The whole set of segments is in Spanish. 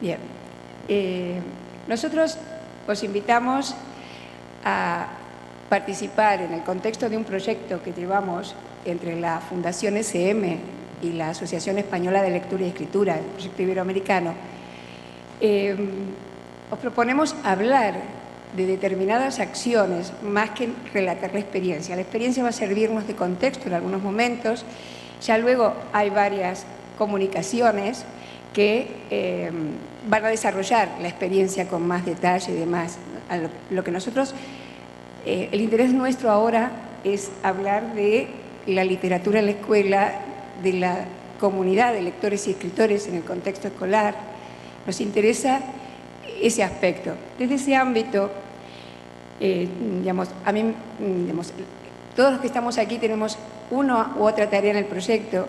Bien. Nosotros os invitamos a participar en el contexto de un proyecto que llevamos entre la Fundación SM y la Asociación Española de Lectura y Escritura, el proyecto iberoamericano. Os proponemos hablar de determinadas acciones más que relatar la experiencia. La experiencia va a servirnos de contexto en algunos momentos. Ya luego hay varias comunicaciones que van a desarrollar la experiencia con más detalle y demás. Lo que nosotros, el interés nuestro ahora es hablar de la literatura en la escuela, de la comunidad de lectores y escritores en el contexto escolar. Nos interesa ese aspecto. Desde ese ámbito, todos los que estamos aquí tenemos una u otra tarea en el proyecto.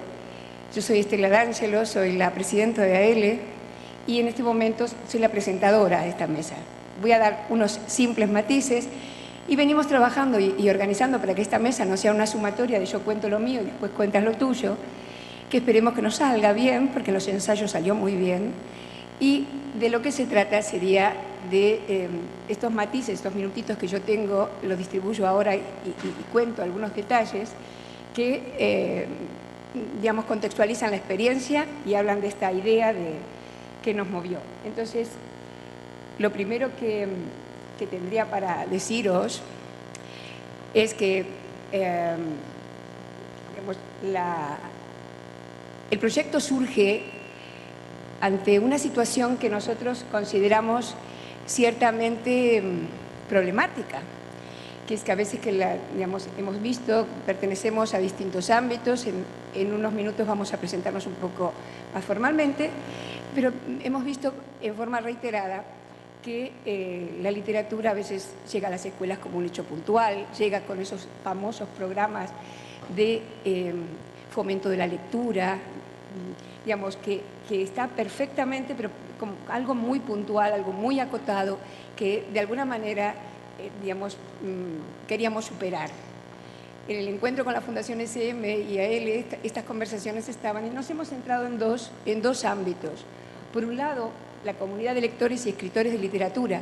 Yo soy Estela D'Angelo, soy la presidenta de AELE y en este momento soy la presentadora de esta mesa. Voy a dar unos simples matices y venimos trabajando y organizando para que esta mesa no sea una sumatoria de yo cuento lo mío y después cuentas lo tuyo, que esperemos que nos salga bien, porque en los ensayos salió muy bien. Y de lo que se trata sería de estos matices, estos minutitos que yo tengo, los distribuyo ahora y cuento algunos detalles que, digamos, contextualizan la experiencia y hablan de esta idea que nos movió. Entonces, lo primero que tendría para deciros es que digamos, el proyecto surge ante una situación que nosotros consideramos ciertamente problemática, que es que a veces digamos, hemos visto, pertenecemos a distintos ámbitos, en unos minutos vamos a presentarnos un poco más formalmente, pero hemos visto en forma reiterada que la literatura a veces llega a las escuelas como un hecho puntual, llega con esos famosos programas de fomento de la lectura, digamos, que está perfectamente, pero como algo muy puntual, algo muy acotado, que de alguna manera, digamos, queríamos superar. En el encuentro con la Fundación SM y AELE, estas conversaciones estaban y nos hemos centrado en dos ámbitos. Por un lado, la comunidad de lectores y escritores de literatura,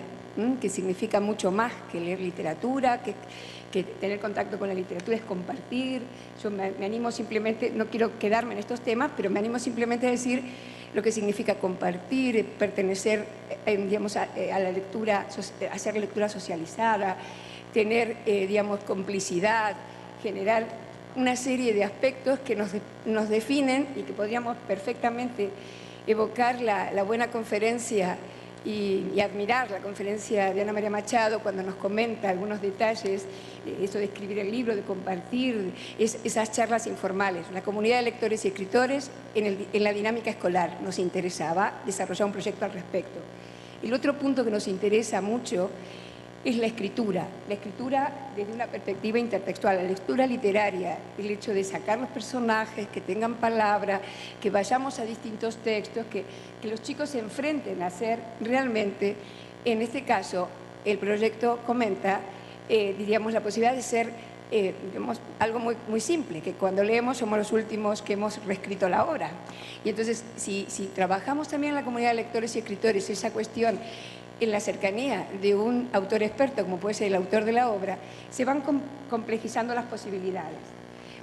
que significa mucho más que leer literatura, que tener contacto con la literatura es compartir. Yo me animo simplemente, no quiero quedarme en estos temas, pero me animo simplemente a decir lo que significa compartir, pertenecer, digamos, a la lectura, hacer lectura socializada, tener, digamos, complicidad, generar una serie de aspectos que nos definen y que podríamos perfectamente evocar la buena conferencia y admirar la conferencia de Ana María Machado cuando nos comenta algunos detalles, eso de escribir el libro, de compartir, esas charlas informales. La comunidad de lectores y escritores en la dinámica escolar nos interesaba desarrollar un proyecto al respecto. El otro punto que nos interesa mucho es la escritura desde una perspectiva intertextual, la lectura literaria, el hecho de sacar los personajes, que tengan palabra, que vayamos a distintos textos, que los chicos se enfrenten a hacer realmente, en este caso, el proyecto comenta, diríamos, la posibilidad de ser, digamos, algo muy, muy simple, que cuando leemos somos los últimos que hemos reescrito la obra. Y entonces, si trabajamos también en la comunidad de lectores y escritores esa cuestión, en la cercanía de un autor experto, como puede ser el autor de la obra, se van complejizando las posibilidades.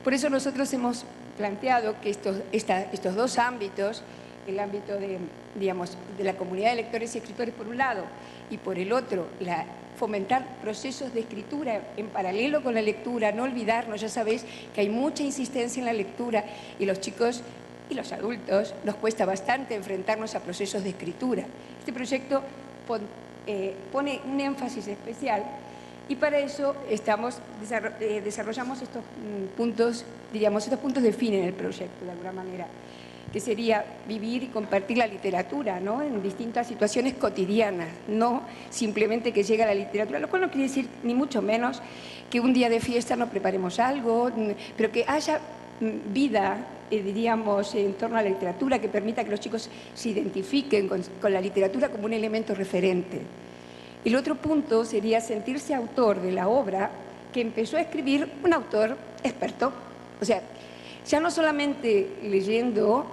Por eso nosotros hemos planteado que estos dos ámbitos, el ámbito digamos, de la comunidad de lectores y escritores por un lado, y por el otro, fomentar procesos de escritura en paralelo con la lectura, no olvidarnos, ya sabéis que hay mucha insistencia en la lectura y los chicos y los adultos nos cuesta bastante enfrentarnos a procesos de escritura. Este proyecto pone un énfasis especial y para eso desarrollamos estos puntos, diríamos, estos puntos definen el proyecto de alguna manera, que sería vivir y compartir la literatura, ¿no?, en distintas situaciones cotidianas, no simplemente que llega la literatura, lo cual no quiere decir ni mucho menos que un día de fiesta no preparemos algo, pero que haya vida, diríamos, en torno a la literatura, que permita que los chicos se identifiquen con la literatura como un elemento referente. El otro punto sería sentirse autor de la obra que empezó a escribir un autor experto. O sea, ya no solamente leyendo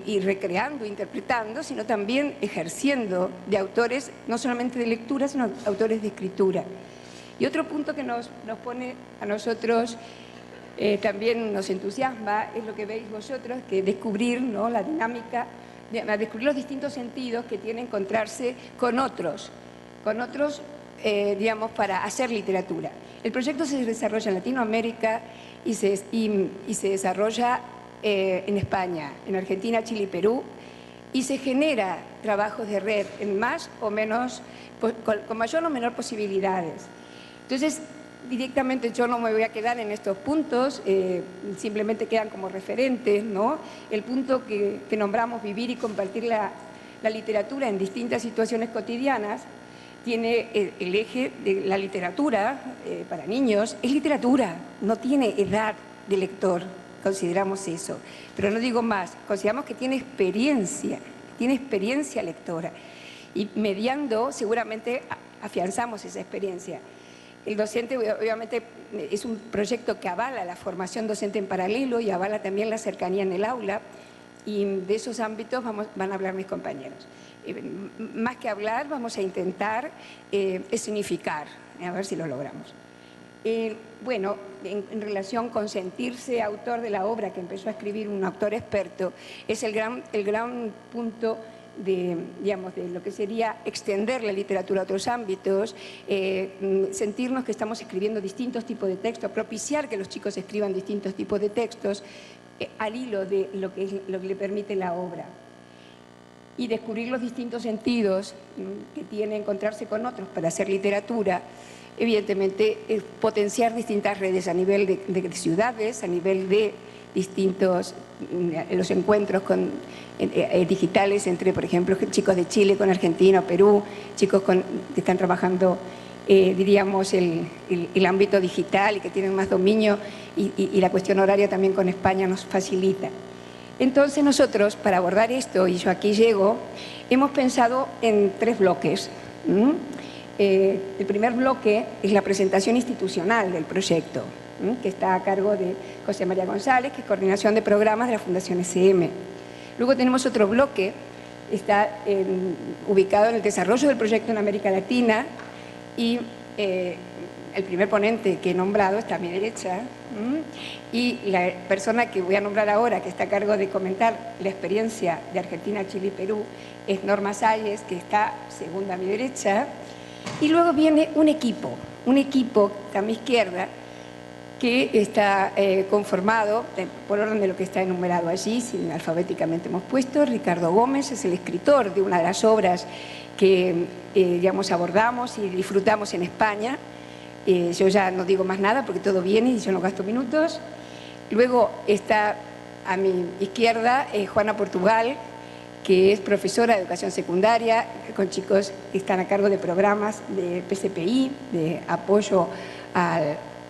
y recreando, interpretando, sino también ejerciendo de autores, no solamente de lectura, sino autores de escritura. Y otro punto que nos pone a nosotros, también nos entusiasma, es lo que veis vosotros, que descubrir, ¿no?, la dinámica, descubrir los distintos sentidos que tiene encontrarse con otros, digamos, para hacer literatura. El proyecto se desarrolla en Latinoamérica y se desarrolla en España, en Argentina, Chile y Perú, y se genera trabajos de red en más o menos, con mayor o menor posibilidades. Entonces, directamente yo no me voy a quedar en estos puntos, simplemente quedan como referentes, ¿no? El punto que nombramos, vivir y compartir la literatura en distintas situaciones cotidianas, tiene el eje de la literatura para niños. Es literatura, no tiene edad de lector, consideramos eso. Pero no digo más, consideramos que tiene experiencia lectora. Y mediando, seguramente afianzamos esa experiencia. El docente, obviamente, es un proyecto que avala la formación docente en paralelo y avala también la cercanía en el aula, y de esos ámbitos van a hablar mis compañeros. Más que hablar, vamos a intentar escenificar, a ver si lo logramos. Bueno, en relación con sentirse autor de la obra que empezó a escribir un autor experto, es el gran punto de, digamos, de lo que sería extender la literatura a otros ámbitos, sentirnos que estamos escribiendo distintos tipos de textos, propiciar que los chicos escriban distintos tipos de textos al hilo de lo que le permite la obra. Y descubrir los distintos sentidos que tiene encontrarse con otros para hacer literatura, evidentemente potenciar distintas redes a nivel de ciudades, a nivel de distintos, los encuentros digitales entre, por ejemplo, chicos de Chile con Argentina, Perú, chicos que están trabajando, diríamos, el ámbito digital y que tienen más dominio, y la cuestión horaria también con España nos facilita. Entonces nosotros, para abordar esto, y yo aquí llego, hemos pensado en 3 bloques. El primer bloque es la presentación institucional del proyecto, que está a cargo de José María González, que es coordinación de programas de la Fundación SM. Luego tenemos otro bloque, está ubicado en el desarrollo del proyecto en América Latina, y el primer ponente que he nombrado está a mi derecha, y la persona que voy a nombrar ahora, que está a cargo de comentar la experiencia de Argentina, Chile y Perú, es Norma Salles, que está segunda a mi derecha. Y luego viene un equipo a mi izquierda, que está conformado, por orden de lo que está enumerado allí, alfabéticamente hemos puesto. Ricardo Gómez es el escritor de una de las obras que digamos, abordamos y disfrutamos en España. Yo ya no digo más nada porque todo viene y yo no gasto minutos. Luego está a mi izquierda Juana Portugal, que es profesora de educación secundaria, con chicos que están a cargo de programas de PCPI, de apoyo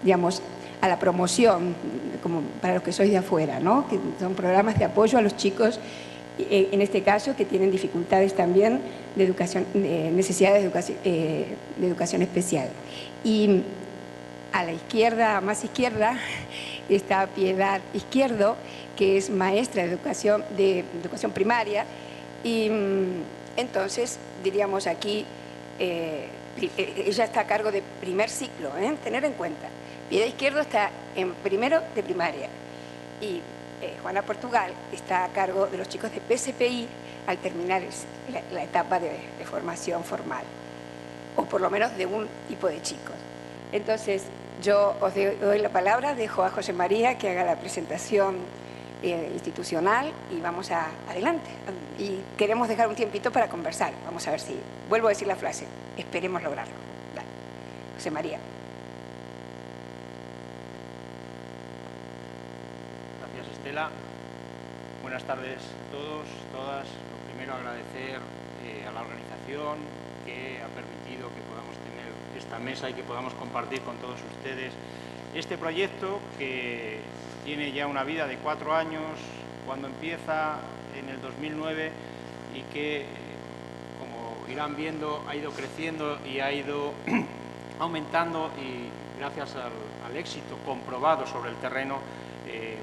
digamos, a la promoción, como para los que sois de afuera, ¿no? Que son programas de apoyo a los chicos, en este caso, que tienen dificultades también de educación, necesidades de educación especial. Y a la izquierda, más izquierda, está Piedad Izquierdo, que es maestra de educación primaria, y entonces, diríamos aquí, ella está a cargo de primer ciclo, tener en cuenta. Piedad Izquierdo está en primero de primaria, y Juana Portugal está a cargo de los chicos de PCPI al terminar la etapa de formación formal, o por lo menos de un tipo de chicos. Entonces, yo os doy la palabra, dejo a José María que haga la presentación institucional y vamos adelante. Y queremos dejar un tiempito para conversar. Vamos a ver si vuelvo a decir la frase. Esperemos lograrlo. Dale. José María. Gracias, Estela. Buenas tardes a todos, todas. Lo primero, agradecer a la organización que ha permitido que podamos tener esta mesa y que podamos compartir con todos ustedes este proyecto que tiene ya una vida de 4 años, cuando empieza en el 2009, y que, como irán viendo, ha ido creciendo y ha ido aumentando, y gracias al éxito comprobado sobre el terreno,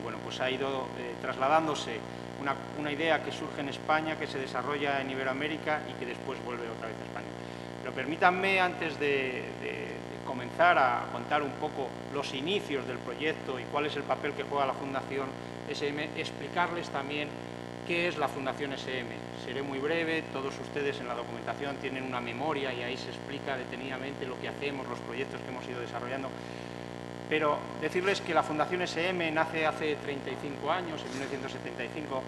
bueno, pues ha ido trasladándose una idea que surge en España, que se desarrolla en Iberoamérica y que después vuelve otra vez a España. Pero permítanme, antes de comenzar a contar un poco los inicios del proyecto y cuál es el papel que juega la Fundación SM, explicarles también qué es la Fundación SM. Seré muy breve, todos ustedes en la documentación tienen una memoria y ahí se explica detenidamente lo que hacemos, los proyectos que hemos ido desarrollando. Pero decirles que la Fundación SM nace hace 35 años, en 1975,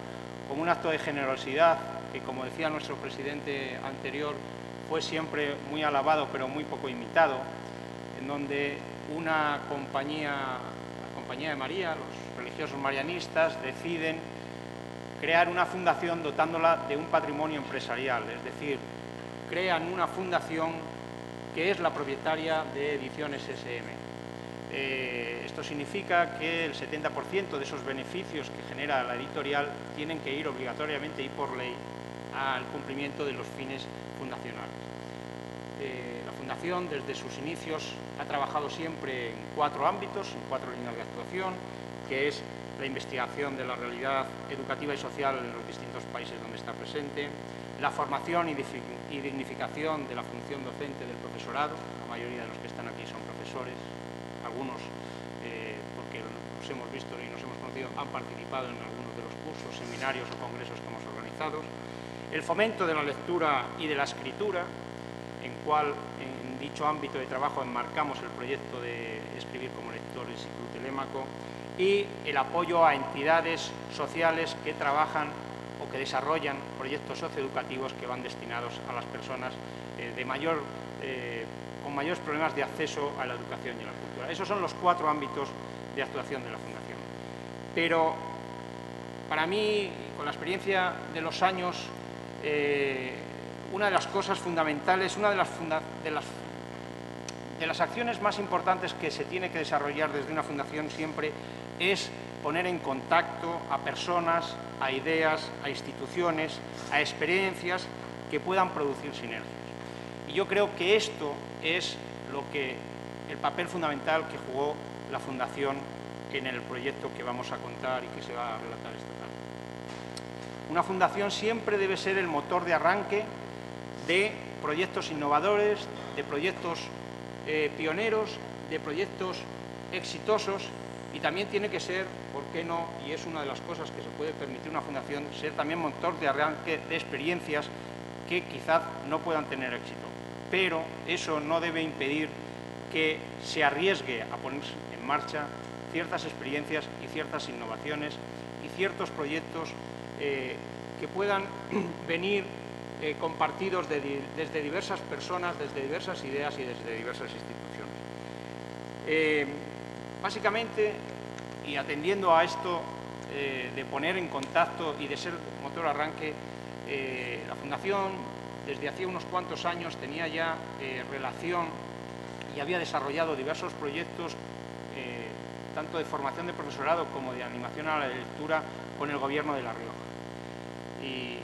como un acto de generosidad que, como decía nuestro presidente anterior, fue siempre muy alabado pero muy poco imitado, en donde una compañía, la Compañía de María, los religiosos marianistas, deciden crear una fundación dotándola de un patrimonio empresarial, es decir, crean una fundación que es la propietaria de Ediciones SM. Esto significa que el 70% de esos beneficios que genera la editorial tienen que ir obligatoriamente y por ley al cumplimiento de los fines fundacionales. La Fundación, desde sus inicios, ha trabajado siempre en 4 ámbitos, en 4 líneas de actuación, que es la investigación de la realidad educativa y social en los distintos países donde está presente, la formación y dignificación de la función docente del profesorado. La mayoría de los que están aquí son profesores, algunos, porque los hemos visto y nos hemos conocido, han participado en algunos de los cursos, seminarios o congresos que hemos organizado, el fomento de la lectura y de la escritura, en cual en dicho ámbito de trabajo enmarcamos el proyecto de Escribir como Lectores y Club Telémaco, y el apoyo a entidades sociales que trabajan o que desarrollan proyectos socioeducativos que van destinados a las personas con mayores problemas de acceso a la educación y a la cultura. Esos son los 4 ámbitos de actuación de la Fundación. Pero para mí, con la experiencia de los años, una de las cosas fundamentales, una de las acciones más importantes que se tiene que desarrollar desde una fundación siempre es poner en contacto a personas, a ideas, a instituciones, a experiencias que puedan producir sinergias. Y yo creo que esto es el papel fundamental que jugó la Fundación en el proyecto que vamos a contar y que se va a relatar esta tarde. Una fundación siempre debe ser el motor de arranque de proyectos innovadores, de proyectos pioneros, de proyectos exitosos, y también tiene que ser, ¿por qué no?, y es una de las cosas que se puede permitir una fundación, ser también motor de arranque de experiencias que quizás no puedan tener éxito. Pero eso no debe impedir que se arriesgue a poner en marcha ciertas experiencias y ciertas innovaciones y ciertos proyectos que puedan venir compartidos desde diversas personas, desde diversas ideas y desde diversas instituciones. Básicamente, y atendiendo a esto de poner en contacto y de ser motor de arranque, la Fundación desde hacía unos cuantos años tenía ya relación y había desarrollado diversos proyectos, tanto de formación de profesorado como de animación a la lectura, con el Gobierno de La Rioja. Y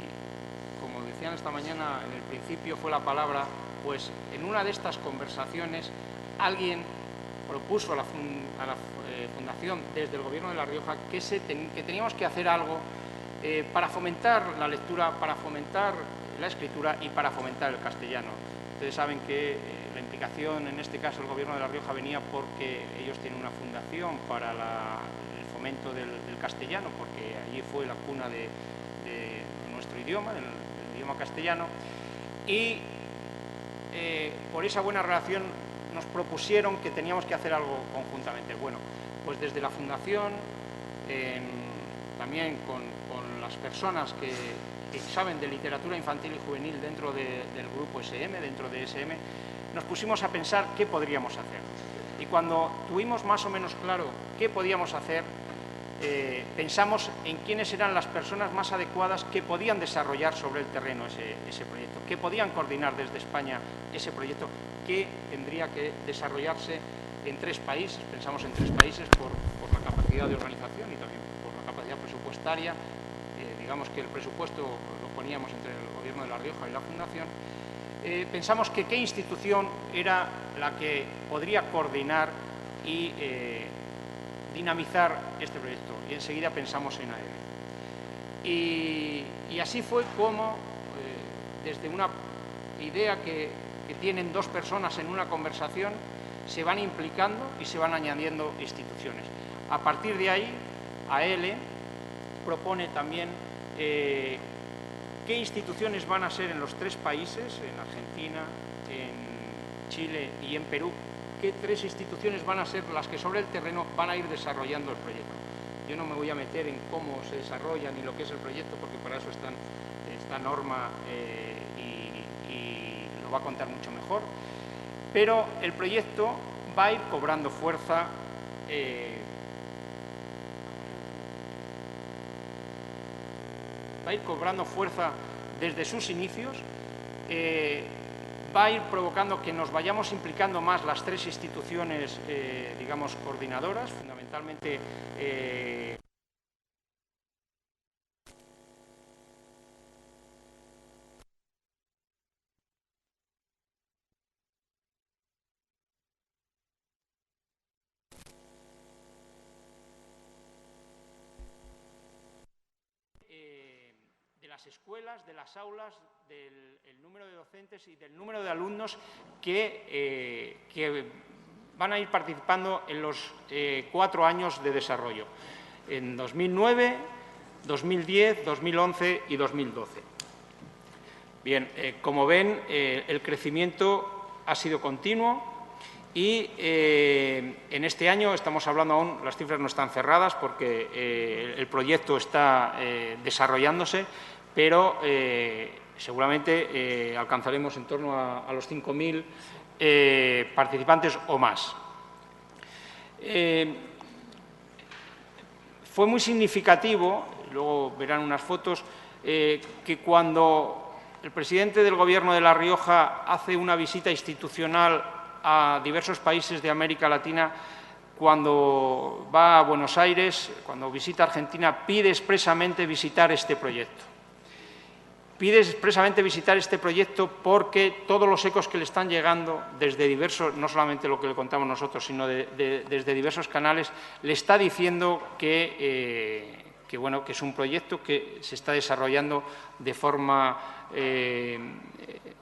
como decían esta mañana, en el principio fue la palabra, pues en una de estas conversaciones alguien propuso a la Fundación desde el Gobierno de La Rioja que teníamos que hacer algo para fomentar la lectura, para fomentar la escritura y para fomentar el castellano. Ustedes saben que la implicación, en este caso el Gobierno de La Rioja, venía porque ellos tienen una fundación para el fomento del castellano, porque allí fue la cuna de nuestro idioma, del idioma castellano, y por esa buena relación nos propusieron que teníamos que hacer algo conjuntamente. Bueno, pues desde la Fundación, también con las personas que saben de literatura infantil y juvenil dentro del grupo SM, dentro de SM, nos pusimos a pensar qué podríamos hacer. Y cuando tuvimos más o menos claro qué podíamos hacer, pensamos en quiénes eran las personas más adecuadas que podían desarrollar sobre el terreno ese proyecto, que podían coordinar desde España ese proyecto, que tendría que desarrollarse en 3 países, pensamos en 3 países por la capacidad de organización y también por la capacidad presupuestaria. Digamos que el presupuesto lo poníamos entre el Gobierno de La Rioja y la Fundación. Pensamos que qué institución era la que podría coordinar y dinamizar este proyecto, y enseguida pensamos en AEB. Y así fue como, desde una idea que tienen dos personas en una conversación, se van implicando y se van añadiendo instituciones. A partir de ahí, AELE propone también qué instituciones van a ser en los tres países, en Argentina, en Chile y en Perú, qué tres instituciones van a ser las que sobre el terreno van a ir desarrollando el proyecto. Yo no me voy a meter en cómo se desarrolla ni lo que es el proyecto, porque para eso está Norma y lo va a contar mucho mejor, pero el proyecto va a ir cobrando fuerza desde sus inicios, va a ir provocando que nos vayamos implicando más las tres instituciones, digamos, coordinadoras, fundamentalmente de las escuelas, de las aulas, del número de docentes y del número de alumnos que van a ir participando en los 4 años de desarrollo, en 2009, 2010, 2011 y 2012. Bien, como ven, el crecimiento ha sido continuo y en este año estamos hablando aún, las cifras no están cerradas porque el proyecto está desarrollándose, pero seguramente alcanzaremos en torno a los 5.000 participantes o más. Fue muy significativo, luego verán unas fotos, que cuando el presidente del Gobierno de La Rioja hace una visita institucional a diversos países de América Latina, cuando va a Buenos Aires, cuando visita Argentina, pide expresamente visitar este proyecto. Pide expresamente visitar este proyecto porque todos los ecos que le están llegando desde diversos, no solamente lo que le contamos nosotros, sino desde diversos canales, le está diciendo que es un proyecto que se está desarrollando de forma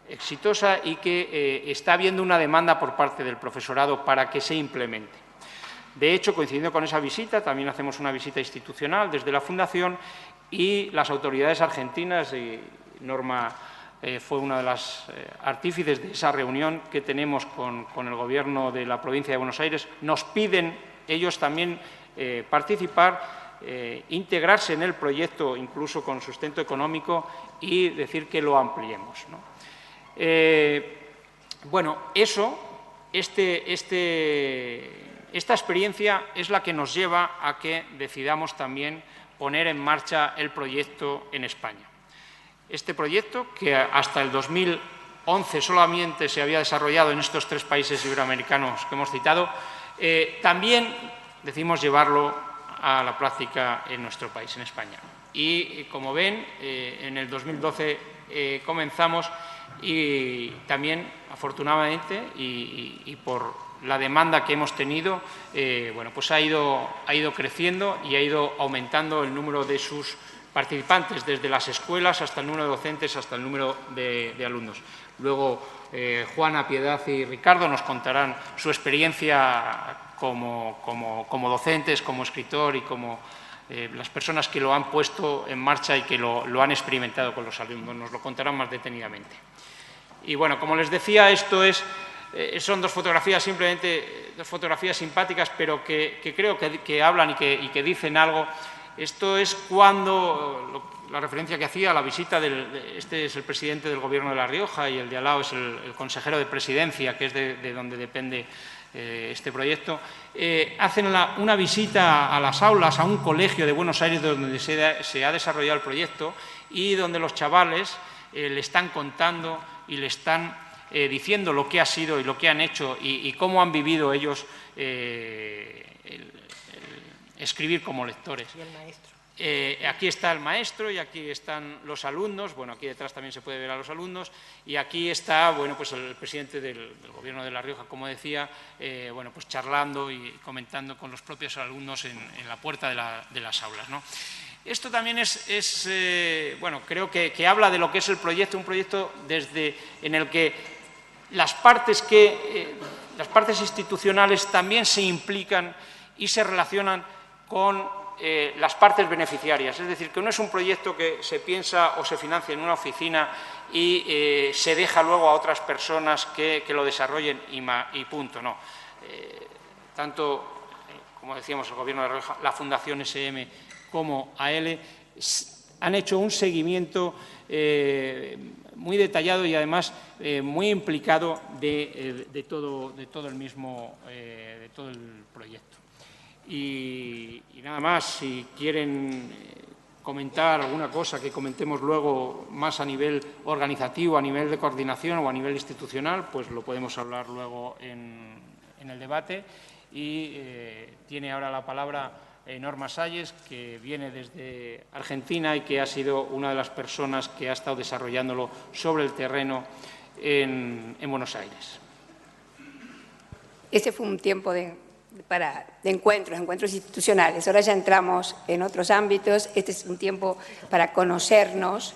exitosa y que está habiendo una demanda por parte del profesorado para que se implemente. De hecho, coincidiendo con esa visita, también hacemos una visita institucional desde la Fundación y las autoridades argentinas, y Norma fue una de las artífices de esa reunión que tenemos con el Gobierno de la provincia de Buenos Aires, nos piden ellos también participar, integrarse en el proyecto, incluso con sustento económico, y decir que lo ampliemos, ¿no? Bueno, esta experiencia es la que nos lleva a que decidamos también poner en marcha el proyecto en España. Este proyecto, que hasta el 2011 solamente se había desarrollado en estos 3 países iberoamericanos que hemos citado, también decidimos llevarlo a la práctica en nuestro país, en España. Y, como ven, en el 2012 comenzamos y también, afortunadamente, y por la demanda que hemos tenido, pues ha ido creciendo y ha ido aumentando el número de sus participantes, desde las escuelas hasta el número de docentes, hasta el número de alumnos. Luego, Juana, Piedad y Ricardo nos contarán su experiencia como docentes, como escritor y como las personas que lo han puesto en marcha y que lo han experimentado con los alumnos. Nos lo contarán más detenidamente. Y bueno, como les decía, son 2 fotografías, simplemente 2 fotografías simpáticas, pero que creo que hablan y que dicen algo. Esto es cuando, la referencia que hacía, la visita este es el presidente del Gobierno de La Rioja y el de al lado es el consejero de Presidencia, que es de donde depende este proyecto, hacen una visita a las aulas, a un colegio de Buenos Aires donde se ha desarrollado el proyecto y donde los chavales le están contando y le están diciendo lo que ha sido y lo que han hecho y cómo han vivido ellos escribir como lectores. Y el maestro. Aquí está el maestro y aquí están los alumnos. Bueno, aquí detrás también se puede ver a los alumnos. Y aquí está, pues el presidente del Gobierno de La Rioja, como decía, pues charlando y comentando con los propios alumnos en la puerta de las aulas, ¿no? Esto también bueno, creo que habla de lo que es el proyecto, un proyecto en el que las partes institucionales también se implican y se relacionan con las partes beneficiarias. Es decir, que no es un proyecto que se piensa o se financia en una oficina y se deja luego a otras personas que lo desarrollen y punto, no. Tanto, como decíamos, el Gobierno de Rioja, la Fundación SM como AELE han hecho un seguimiento muy detallado y además muy implicado de todo el proyecto. Y nada más, si quieren comentar alguna cosa que comentemos luego más a nivel organizativo, a nivel de coordinación o a nivel institucional, pues lo podemos hablar luego en el debate. Y tiene ahora la palabra Norma Salles, que viene desde Argentina y que ha sido una de las personas que ha estado desarrollándolo sobre el terreno en Buenos Aires. Ese fue un tiempo de encuentros institucionales. Ahora ya entramos en otros ámbitos. Este es un tiempo para conocernos,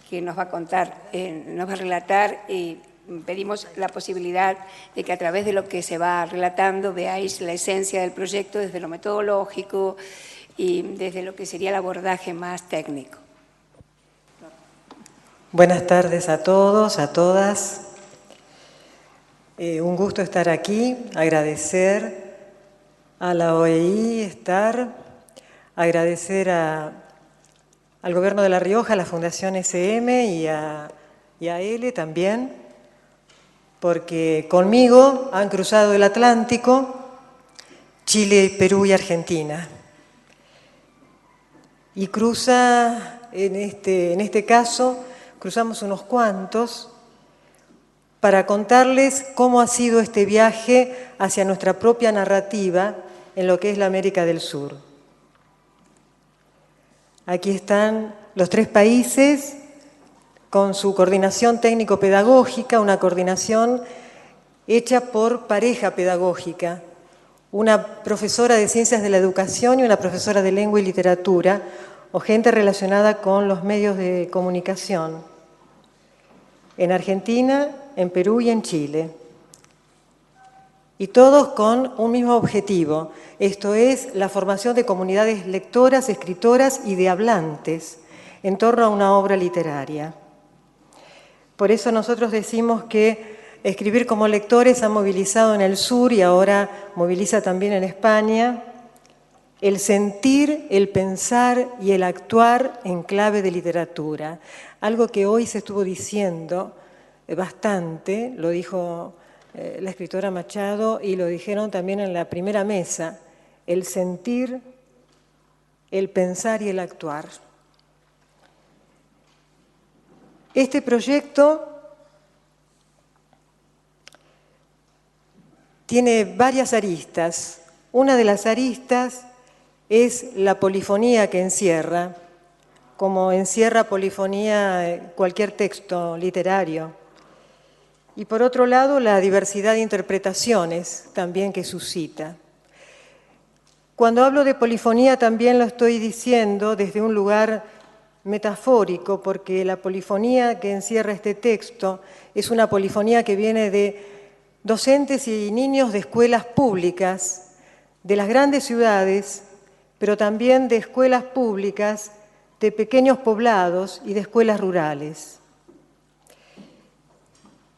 que nos va a contar, nos va a relatar, y pedimos la posibilidad de que a través de lo que se va relatando veáis la esencia del proyecto desde lo metodológico y desde lo que sería el abordaje más técnico. Buenas tardes a todos, a todas. Un gusto estar aquí, agradecer a la OEI agradecer al Gobierno de La Rioja, a la Fundación SM y a AELE también, porque conmigo han cruzado el Atlántico, Chile, Perú y Argentina. Y en este caso, cruzamos unos cuantos para contarles cómo ha sido este viaje hacia nuestra propia narrativa en lo que es la América del Sur. Aquí están los 3 países con su coordinación técnico-pedagógica, una coordinación hecha por pareja pedagógica, una profesora de Ciencias de la Educación y una profesora de Lengua y Literatura, o gente relacionada con los medios de comunicación, en Argentina, en Perú y en Chile. Y todos con un mismo objetivo, esto es la formación de comunidades lectoras, escritoras y de hablantes en torno a una obra literaria. Por eso nosotros decimos que escribir como lectores ha movilizado en el sur y ahora moviliza también en España el sentir, el pensar y el actuar en clave de literatura. Algo que hoy se estuvo diciendo bastante, lo dijo la escritora Machado y lo dijeron también en la primera mesa, el sentir, el pensar y el actuar. Este proyecto tiene varias aristas. Una de las aristas es la polifonía que encierra, como encierra polifonía cualquier texto literario. Y por otro lado, la diversidad de interpretaciones también que suscita. Cuando hablo de polifonía también lo estoy diciendo desde un lugar metafórico, porque la polifonía que encierra este texto es una polifonía que viene de docentes y niños de escuelas públicas, de las grandes ciudades, pero también de escuelas públicas, de pequeños poblados y de escuelas rurales.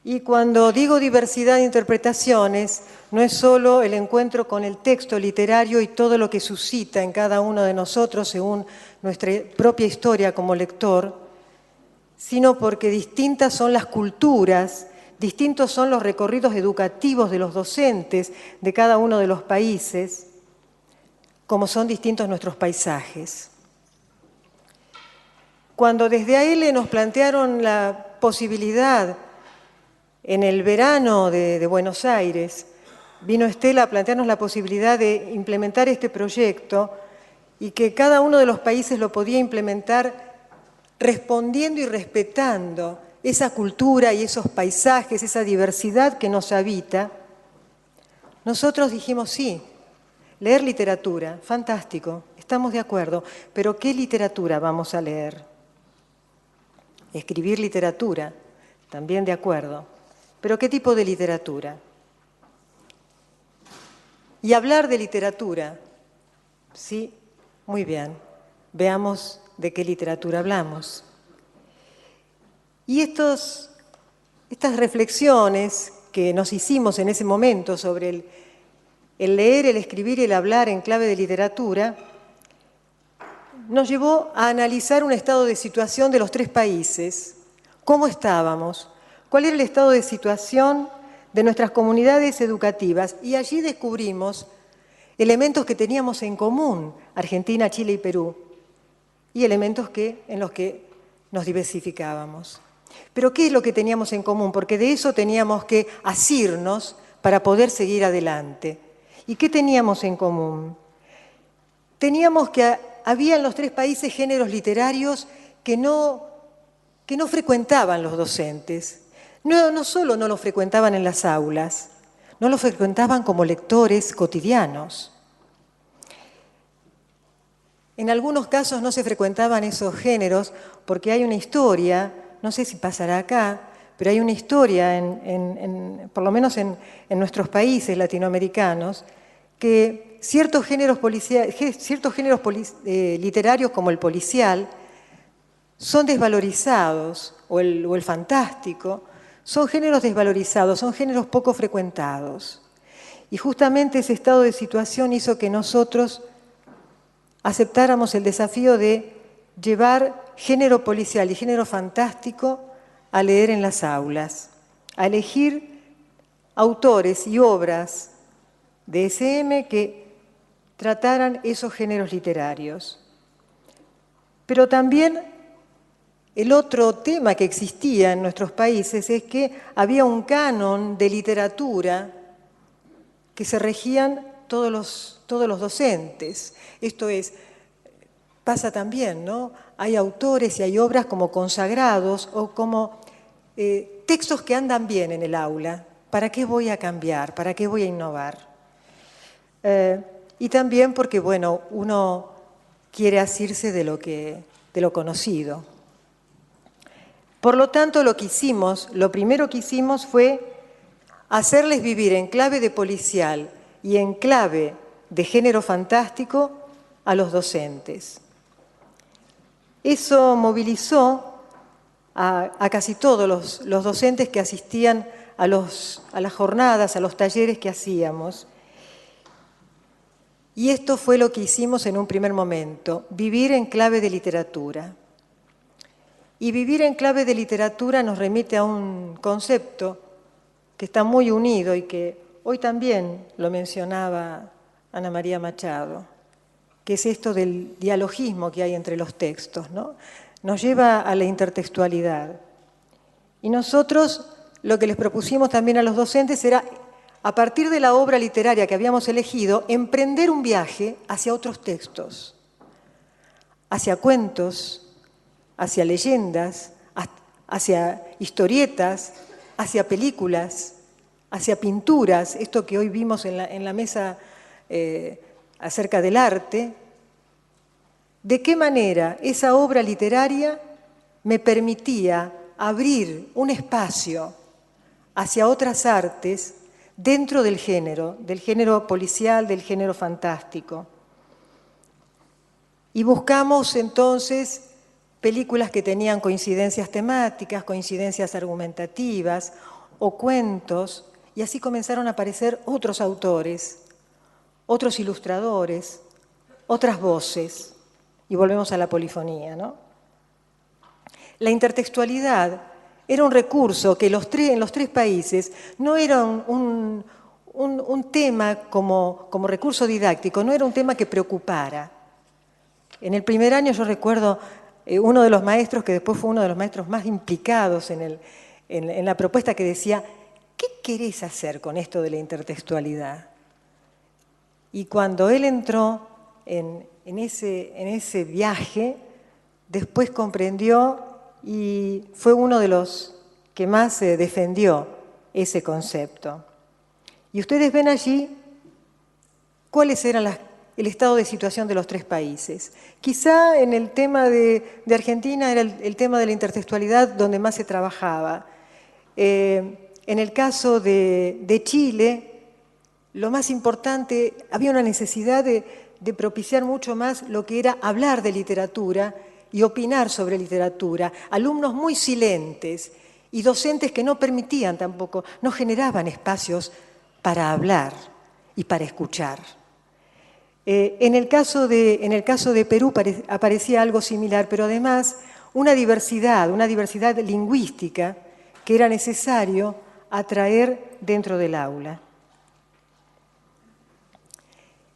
Y cuando digo diversidad de interpretaciones, no es solo el encuentro con el texto literario y todo lo que suscita en cada uno de nosotros según nuestra propia historia como lector, sino porque distintas son las culturas, distintos son los recorridos educativos de los docentes de cada uno de los países, como son distintos nuestros paisajes. Cuando desde AELE nos plantearon la posibilidad, en el verano de Buenos Aires, vino Estela a plantearnos la posibilidad de implementar este proyecto y que cada uno de los países lo podía implementar respondiendo y respetando esa cultura y esos paisajes, esa diversidad que nos habita. Nosotros dijimos sí, Leer literatura, fantástico, estamos de acuerdo, pero ¿qué literatura vamos a leer? Escribir literatura, también de acuerdo, pero ¿qué tipo de literatura? Y hablar de literatura, sí, muy bien, veamos de qué literatura hablamos. Y estas reflexiones que nos hicimos en ese momento sobre el leer, el escribir y el hablar en clave de literatura, nos llevó a analizar un estado de situación de los tres países. ¿Cómo estábamos? ¿Cuál era el estado de situación de nuestras comunidades educativas? Y allí descubrimos elementos que teníamos en común, Argentina, Chile y Perú, y elementos en los que nos diversificábamos. Pero ¿qué es lo que teníamos en común? Porque de eso teníamos que asirnos para poder seguir adelante. ¿Y qué teníamos en común? Teníamos que había en los tres países géneros literarios que no frecuentaban los docentes. No solo no los frecuentaban en las aulas, no los frecuentaban como lectores cotidianos. En algunos casos no se frecuentaban esos géneros porque hay una historia, no sé si pasará acá, pero hay una historia, por lo menos en nuestros países latinoamericanos, que ciertos géneros literarios como el policial son desvalorizados, o el fantástico, son géneros desvalorizados, son géneros poco frecuentados. Y justamente ese estado de situación hizo que nosotros aceptáramos el desafío de llevar género policial y género fantástico a leer en las aulas, a elegir autores y obras de SM que trataran esos géneros literarios. Pero también el otro tema que existía en nuestros países es que había un canon de literatura que se regían todos los docentes. Esto es, pasa también, ¿no? Hay autores y hay obras como consagrados o como textos que andan bien en el aula. ¿Para qué voy a cambiar? ¿Para qué voy a innovar? Y también porque, bueno, uno quiere asirse de lo conocido. Por lo tanto, lo primero que hicimos fue hacerles vivir en clave de policial y en clave de género fantástico a los docentes. Eso movilizó a casi todos los docentes que asistían a las jornadas, a los talleres que hacíamos. Y esto fue lo que hicimos en un primer momento, vivir en clave de literatura. Y vivir en clave de literatura nos remite a un concepto que está muy unido y que hoy también lo mencionaba Ana María Machado, que es esto del dialogismo que hay entre los textos, ¿no? Nos lleva a la intertextualidad. Y nosotros lo que les propusimos también a los docentes era, a partir de la obra literaria que habíamos elegido, emprender un viaje hacia otros textos, hacia cuentos, hacia leyendas, hacia historietas, hacia películas, hacia pinturas, esto que hoy vimos en la mesa acerca del arte. ¿De qué manera esa obra literaria me permitía abrir un espacio hacia otras artes dentro del género policial, del género fantástico? Y buscamos entonces películas que tenían coincidencias temáticas, coincidencias argumentativas o cuentos, y así comenzaron a aparecer otros autores, otros ilustradores, otras voces, y volvemos a la polifonía, ¿no? La intertextualidad era un recurso que en los tres países no era un tema como recurso didáctico, no era un tema que preocupara. En el primer año yo recuerdo uno de los maestros, que después fue uno de los maestros más implicados en la propuesta, que decía, ¿qué querés hacer con esto de la intertextualidad? Y cuando él entró en ese viaje, después comprendió y fue uno de los que más defendió ese concepto. Y ustedes ven allí cuáles eran el estado de situación de los tres países. Quizá en el tema de Argentina era el tema de la intertextualidad donde más se trabajaba. En el caso de Chile, lo más importante, había una necesidad de propiciar mucho más lo que era hablar de literatura y opinar sobre literatura. Alumnos muy silentes y docentes que no permitían tampoco, no generaban espacios para hablar y para escuchar. En el caso de Perú aparecía algo similar, pero además una diversidad lingüística que era necesario atraer dentro del aula.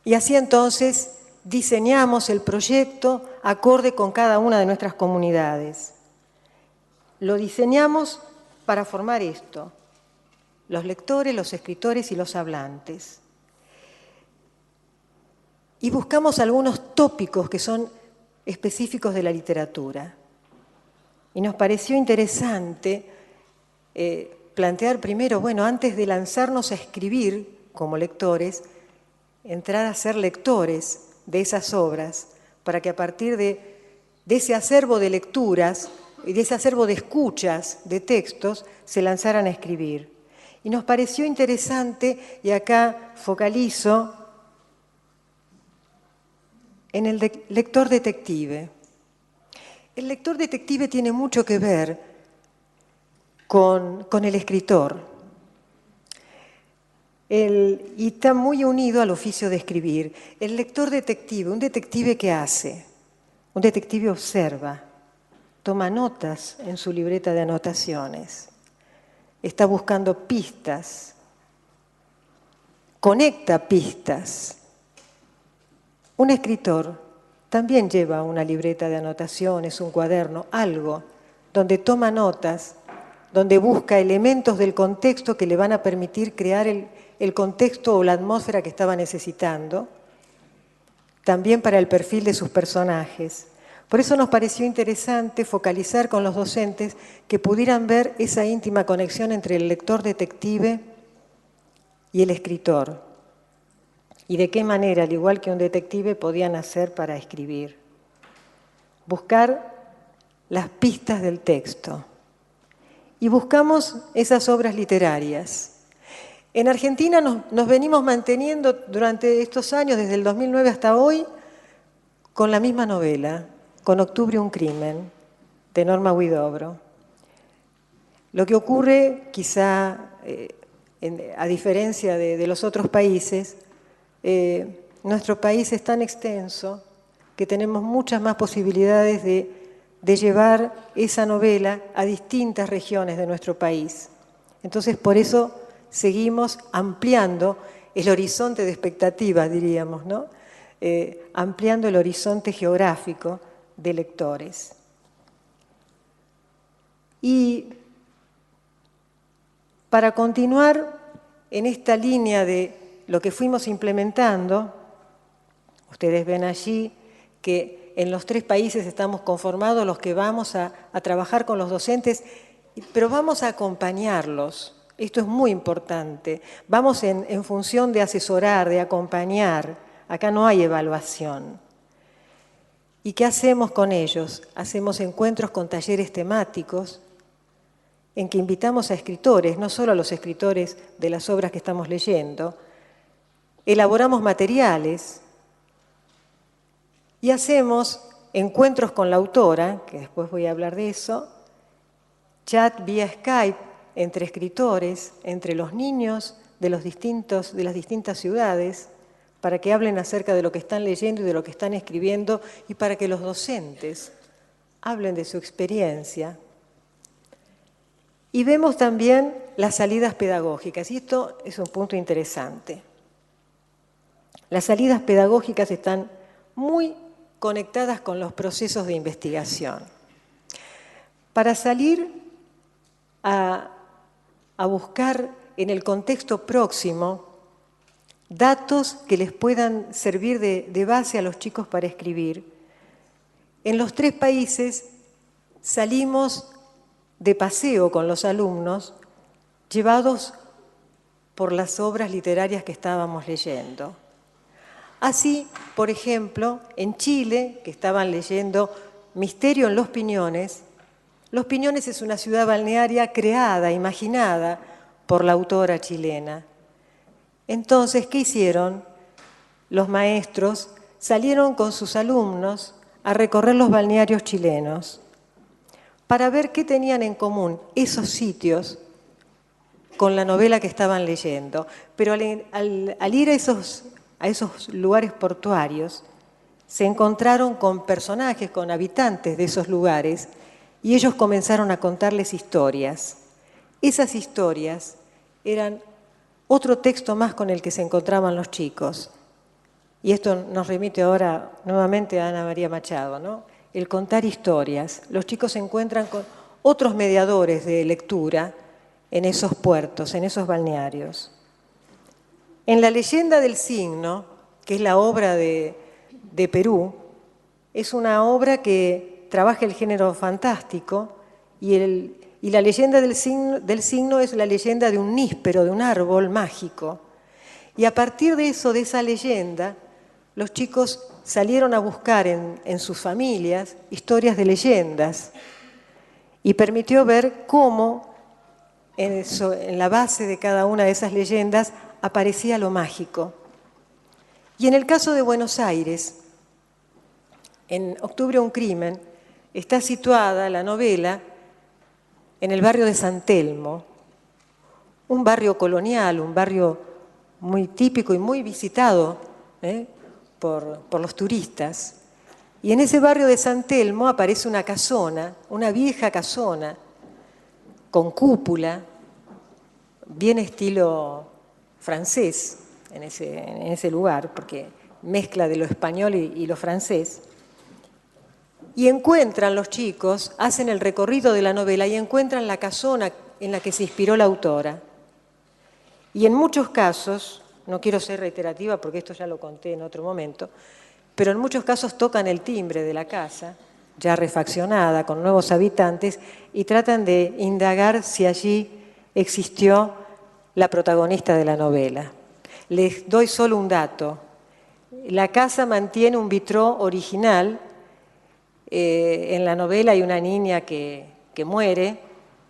Y así entonces diseñamos el proyecto acorde con cada una de nuestras comunidades. Lo diseñamos para formar esto: los lectores, los escritores y los hablantes. Y buscamos algunos tópicos que son específicos de la literatura. Y nos pareció interesante plantear primero, bueno, antes de lanzarnos a escribir como lectores, entrar a ser lectores de esas obras, para que a partir de ese acervo de lecturas y de ese acervo de escuchas de textos se lanzaran a escribir. Y nos pareció interesante, y acá focalizo, en el lector detective. El lector detective tiene mucho que ver con el escritor. Y está muy unido al oficio de escribir. El lector detective, un detective ¿qué hace? Un detective observa, toma notas en su libreta de anotaciones, está buscando pistas, conecta pistas. Un escritor también lleva una libreta de anotaciones, un cuaderno, algo, donde toma notas, donde busca elementos del contexto que le van a permitir crear el contexto o la atmósfera que estaba necesitando, también para el perfil de sus personajes. Por eso nos pareció interesante focalizar con los docentes que pudieran ver esa íntima conexión entre el lector detective y el escritor. Y de qué manera, al igual que un detective, podían hacer para escribir. Buscar las pistas del texto. Y buscamos esas obras literarias. En Argentina nos venimos manteniendo durante estos años, desde el 2009 hasta hoy, con la misma novela, con Octubre un crimen, de Norma Huidobro. Lo que ocurre, quizá, a diferencia de los otros países, nuestro país es tan extenso que tenemos muchas más posibilidades de llevar esa novela a distintas regiones de nuestro país. Entonces, por eso seguimos ampliando el horizonte de expectativas, diríamos, ¿no? Ampliando el horizonte geográfico de lectores. Y para continuar en esta línea de lo que fuimos implementando, ustedes ven allí que en los 3 países estamos conformados los que vamos a trabajar con los docentes, pero vamos a acompañarlos. Esto es muy importante. Vamos en función de asesorar, de acompañar. Acá no hay evaluación. ¿Y qué hacemos con ellos? Hacemos encuentros con talleres temáticos en que invitamos a escritores, no solo a los escritores de las obras que estamos leyendo. Elaboramos materiales y hacemos encuentros con la autora, que después voy a hablar de eso, chat vía Skype entre escritores, entre los niños de las distintas ciudades, para que hablen acerca de lo que están leyendo y de lo que están escribiendo y para que los docentes hablen de su experiencia. Y vemos también las salidas pedagógicas, y esto es un punto interesante. Las salidas pedagógicas están muy conectadas con los procesos de investigación. Para salir a buscar en el contexto próximo datos que les puedan servir de base a los chicos para escribir, en los 3 países salimos de paseo con los alumnos, llevados por las obras literarias que estábamos leyendo. Así, por ejemplo, en Chile, que estaban leyendo Misterio en Los Piñones es una ciudad balnearia creada, imaginada por la autora chilena. Entonces, ¿qué hicieron? Los maestros salieron con sus alumnos a recorrer los balnearios chilenos para ver qué tenían en común esos sitios con la novela que estaban leyendo. Pero al ir a esos lugares portuarios, se encontraron con personajes, con habitantes de esos lugares, y ellos comenzaron a contarles historias. Esas historias eran otro texto más con el que se encontraban los chicos. Y esto nos remite ahora nuevamente a Ana María Machado, ¿no? El contar historias. Los chicos se encuentran con otros mediadores de lectura en esos puertos, en esos balnearios. En La leyenda del Signo, que es la obra de Perú, es una obra que trabaja el género fantástico y la leyenda del signo es la leyenda de un níspero, de un árbol mágico. Y a partir de eso, de esa leyenda, los chicos salieron a buscar en sus familias historias de leyendas y permitió ver cómo en la base de cada una de esas leyendas aparecía lo mágico. Y en el caso de Buenos Aires, en Octubre un crimen, está situada la novela en el barrio de San Telmo, un barrio colonial, un barrio muy típico y muy visitado por los turistas. Y en ese barrio de San Telmo aparece una casona, una vieja casona, con cúpula, bien estilo francés en ese lugar, porque mezcla de lo español y lo francés. Y encuentran los chicos, hacen el recorrido de la novela y encuentran la casona en la que se inspiró la autora. Y en muchos casos, no quiero ser reiterativa porque esto ya lo conté en otro momento, pero en muchos casos tocan el timbre de la casa, ya refaccionada, con nuevos habitantes, y tratan de indagar si allí existió la protagonista de la novela. Les doy solo un dato. La casa mantiene un vitró original. En la novela hay una niña que muere,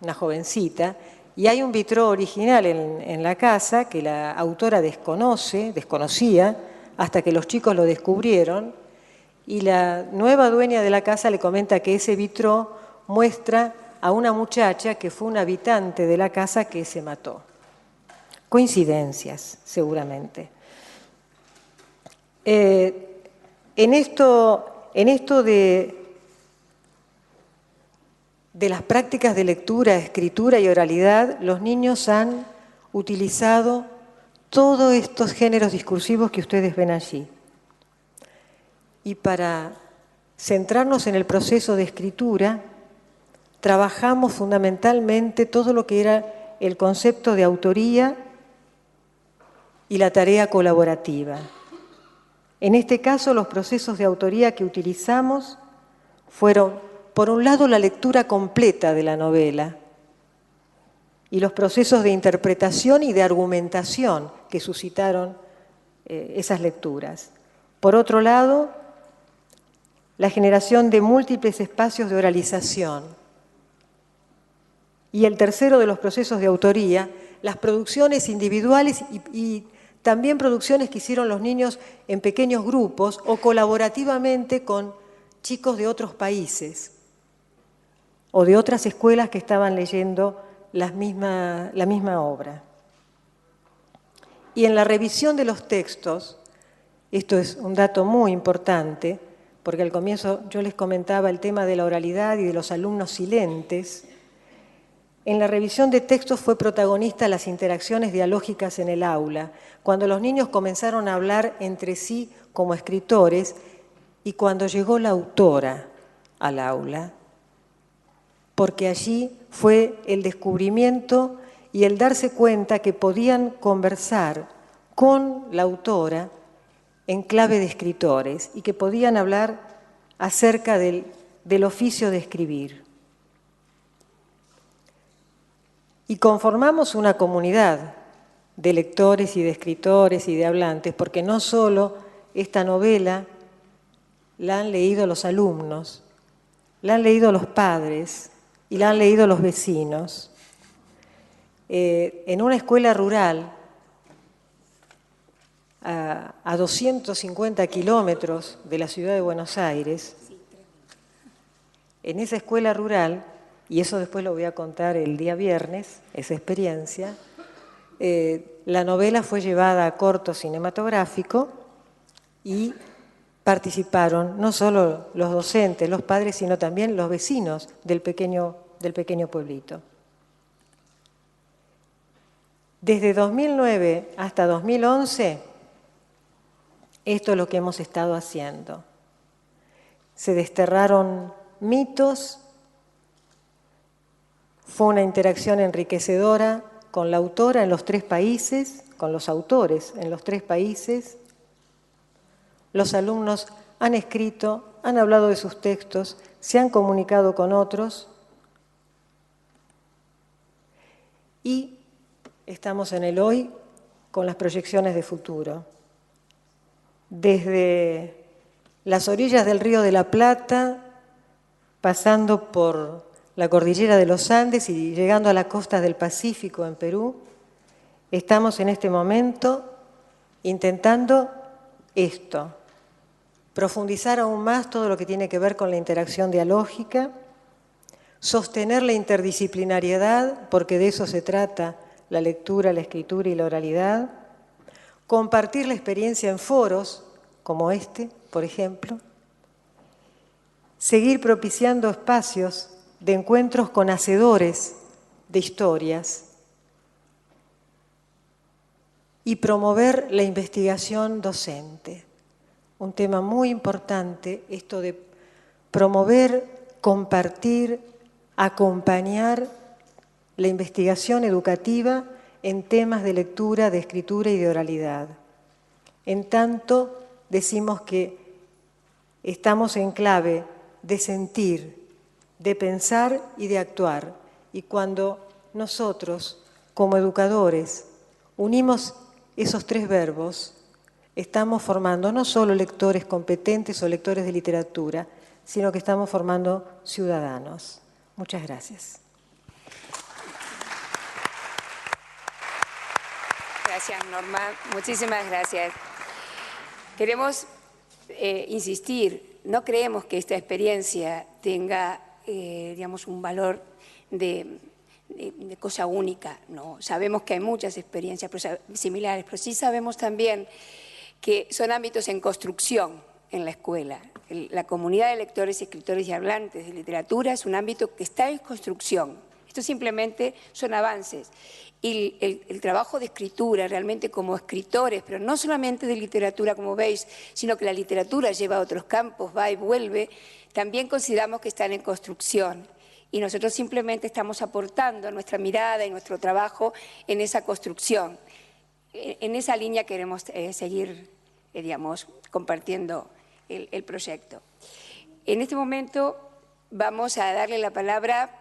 una jovencita, y hay un vitró original en la casa que la autora desconocía, hasta que los chicos lo descubrieron, y la nueva dueña de la casa le comenta que ese vitró muestra a una muchacha que fue una habitante de la casa que se mató. Coincidencias, seguramente. En esto de las prácticas de lectura, escritura y oralidad, los niños han utilizado todos estos géneros discursivos que ustedes ven allí. Y para centrarnos en el proceso de escritura, trabajamos fundamentalmente todo lo que era el concepto de autoría y la tarea colaborativa. En este caso, los procesos de autoría que utilizamos fueron, por un lado, la lectura completa de la novela y los procesos de interpretación y de argumentación que suscitaron esas lecturas. Por otro lado, la generación de múltiples espacios de oralización. Y el tercero de los procesos de autoría, las producciones individuales y también producciones que hicieron los niños en pequeños grupos o colaborativamente con chicos de otros países o de otras escuelas que estaban leyendo la misma obra. Y en la revisión de los textos, esto es un dato muy importante, porque al comienzo yo les comentaba el tema de la oralidad y de los alumnos silentes. En la revisión de textos fue protagonista las interacciones dialógicas en el aula, cuando los niños comenzaron a hablar entre sí como escritores y cuando llegó la autora al aula, porque allí fue el descubrimiento y el darse cuenta que podían conversar con la autora en clave de escritores y que podían hablar acerca del oficio de escribir. Y conformamos una comunidad de lectores y de escritores y de hablantes, porque no solo esta novela la han leído los alumnos, la han leído los padres y la han leído los vecinos. En una escuela rural, a 250 kilómetros de la ciudad de Buenos Aires, en esa escuela rural, y eso después lo voy a contar el día viernes, esa experiencia, la novela fue llevada a corto cinematográfico y participaron no solo los docentes, los padres, sino también los vecinos del pequeño pueblito. Desde 2009 hasta 2011, esto es lo que hemos estado haciendo. Se desterraron mitos, fue una interacción enriquecedora con la autora en los 3 países, con los autores en los 3 países. Los alumnos han escrito, han hablado de sus textos, se han comunicado con otros y estamos en el hoy con las proyecciones de futuro. Desde las orillas del Río de la Plata, pasando por la cordillera de los Andes y llegando a la costa del Pacífico en Perú, estamos en este momento intentando esto, profundizar aún más todo lo que tiene que ver con la interacción dialógica, sostener la interdisciplinariedad, porque de eso se trata la lectura, la escritura y la oralidad, compartir la experiencia en foros como este, por ejemplo, seguir propiciando espacios de encuentros con hacedores de historias y promover la investigación docente. Un tema muy importante, esto de promover, compartir, acompañar la investigación educativa en temas de lectura, de escritura y de oralidad. En tanto, decimos que estamos en clave de sentir, de pensar y de actuar. Y cuando nosotros, como educadores, unimos esos 3 verbos, estamos formando no solo lectores competentes o lectores de literatura, sino que estamos formando ciudadanos. Muchas gracias. Gracias, Norma. Muchísimas gracias. Queremos insistir, no creemos que esta experiencia tenga, digamos, un valor de cosa única, no. Sabemos que hay muchas experiencias similares, pero sí sabemos también que son ámbitos en construcción en la escuela. La comunidad de lectores, escritores y hablantes de literatura es un ámbito que está en construcción. Esto simplemente son avances. Y el trabajo de escritura, realmente como escritores, pero no solamente de literatura, como veis, sino que la literatura lleva a otros campos, va y vuelve, también consideramos que están en construcción. Y nosotros simplemente estamos aportando nuestra mirada y nuestro trabajo en esa construcción. En esa línea queremos seguir, digamos, compartiendo el proyecto. En este momento vamos a darle la palabra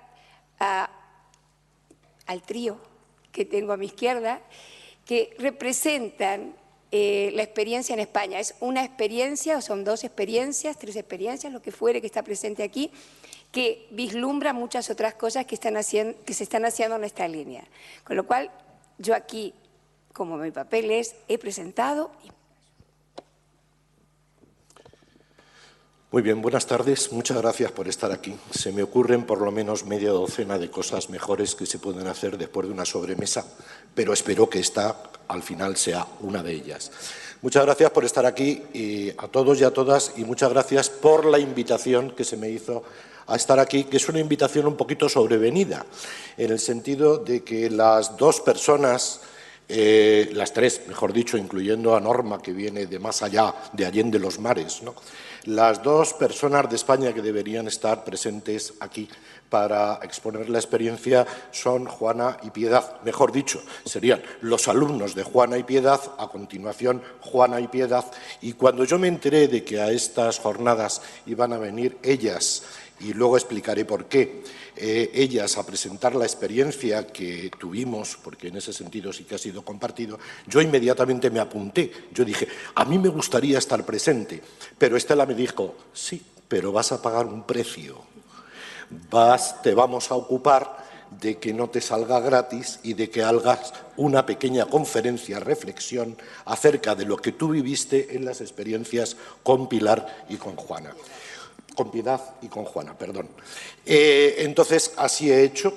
al trío que tengo a mi izquierda, que representan la experiencia en España. Es una experiencia, o son 2 experiencias, 3 experiencias, lo que fuere que está presente aquí, que vislumbra muchas otras cosas que se están haciendo en esta línea. Con lo cual, yo aquí, como mi papel es, he presentado. Muy bien, buenas tardes. Muchas gracias por estar aquí. Se me ocurren por lo menos media docena de cosas mejores que se pueden hacer después de una sobremesa, pero espero que esta al final sea una de ellas. Muchas gracias por estar aquí y a todos y a todas, y muchas gracias por la invitación que se me hizo a estar aquí, que es una invitación un poquito sobrevenida, en el sentido de que las 2 personas, las 3, mejor dicho, incluyendo a Norma, que viene de más allá, de Allende los Mares, ¿no? Las dos personas de España que deberían estar presentes aquí para exponer la experiencia son Juana y Piedad. Mejor dicho, serían los alumnos de Juana y Piedad, a continuación Juana y Piedad. Y cuando yo me enteré de que a estas jornadas iban a venir ellas, y luego explicaré por qué, ellas a presentar la experiencia que tuvimos, porque en ese sentido sí que ha sido compartido, yo inmediatamente me apunté. Yo dije, a mí me gustaría estar presente, pero Estela me dijo, sí, pero vas a pagar un precio, te vamos a ocupar de que no te salga gratis y de que hagas una pequeña conferencia, reflexión acerca de lo que tú viviste en las experiencias con Pilar y con Juana. Con Piedad y con Juana, perdón. Entonces, así he hecho.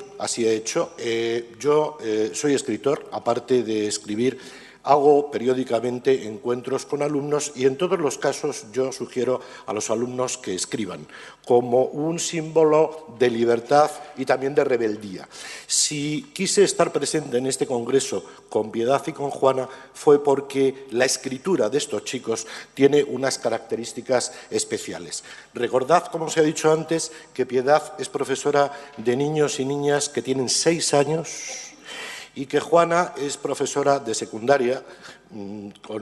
Yo soy escritor, aparte de escribir, hago periódicamente encuentros con alumnos y en todos los casos yo sugiero a los alumnos que escriban como un símbolo de libertad y también de rebeldía. Si quise estar presente en este congreso con Piedad y con Juana fue porque la escritura de estos chicos tiene unas características especiales. Recordad, como os he dicho antes, que Piedad es profesora de niños y niñas que tienen 6 años y que Juana es profesora de secundaria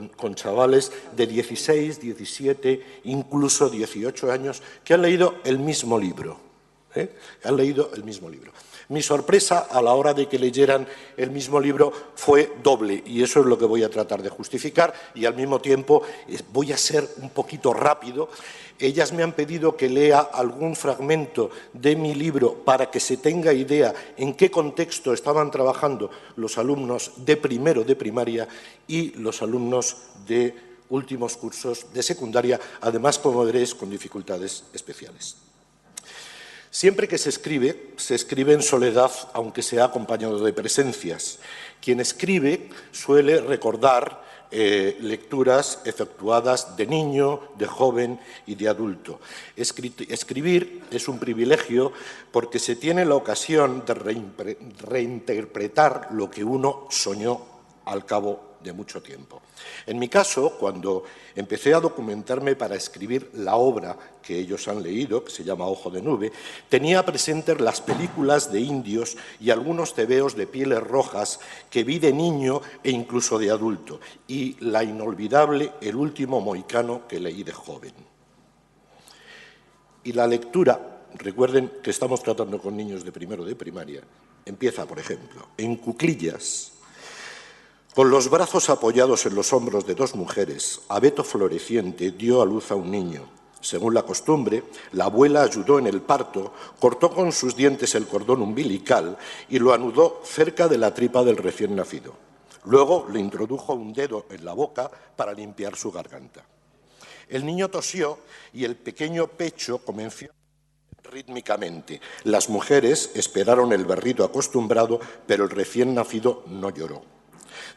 con chavales de 16, 17, incluso 18 años que han leído el mismo libro. Han leído el mismo libro. Mi sorpresa a la hora de que leyeran el mismo libro fue doble y eso es lo que voy a tratar de justificar y al mismo tiempo voy a ser un poquito rápido. Ellas me han pedido que lea algún fragmento de mi libro para que se tenga idea en qué contexto estaban trabajando los alumnos de primero de primaria y los alumnos de últimos cursos de secundaria, además, como veréis, con dificultades especiales. Siempre que se escribe en soledad, aunque sea acompañado de presencias. Quien escribe suele recordar lecturas efectuadas de niño, de joven y de adulto. Escribir es un privilegio porque se tiene la ocasión de reinterpretar lo que uno soñó al cabo de mucho tiempo. En mi caso, cuando empecé a documentarme para escribir la obra que ellos han leído, que se llama Ojo de Nube, tenía presentes las películas de indios y algunos tebeos de pieles rojas que vi de niño e incluso de adulto, y la inolvidable El último mohicano que leí de joven. Y la lectura, recuerden que estamos tratando con niños de primero de primaria, empieza, por ejemplo, en cuclillas. Con los brazos apoyados en los hombros de 2 mujeres, Abeto Floreciente dio a luz a un niño. Según la costumbre, la abuela ayudó en el parto, cortó con sus dientes el cordón umbilical y lo anudó cerca de la tripa del recién nacido. Luego le introdujo un dedo en la boca para limpiar su garganta. El niño tosió y el pequeño pecho comenzó rítmicamente. Las mujeres esperaron el berrido acostumbrado, pero el recién nacido no lloró.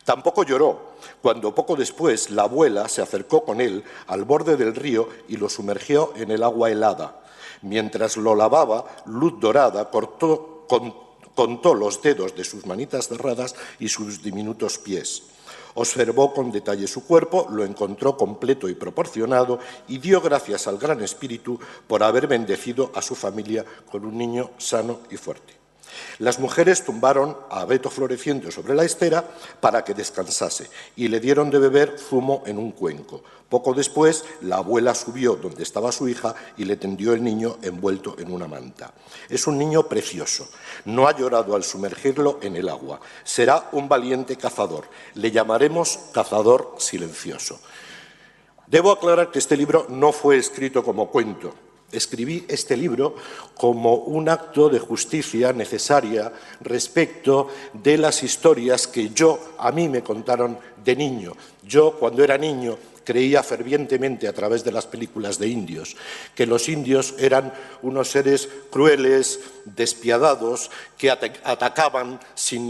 Tampoco lloró cuando poco después la abuela se acercó con él al borde del río y lo sumergió en el agua helada. Mientras lo lavaba, Luz Dorada contó los dedos de sus manitas cerradas y sus diminutos pies. Observó con detalle su cuerpo, lo encontró completo y proporcionado y dio gracias al Gran Espíritu por haber bendecido a su familia con un niño sano y fuerte. Las mujeres tumbaron a Abeto Floreciente sobre la estera para que descansase y le dieron de beber zumo en un cuenco. Poco después, la abuela subió donde estaba su hija y le tendió el niño envuelto en una manta. Es un niño precioso. No ha llorado al sumergirlo en el agua. Será un valiente cazador. Le llamaremos cazador silencioso. Debo aclarar que este libro no fue escrito como cuento. Escribí este libro como un acto de justicia necesaria respecto de las historias que a mí me contaron de niño. Yo, cuando era niño, creía fervientemente a través de las películas de indios que los indios eran unos seres crueles, despiadados, que atacaban sin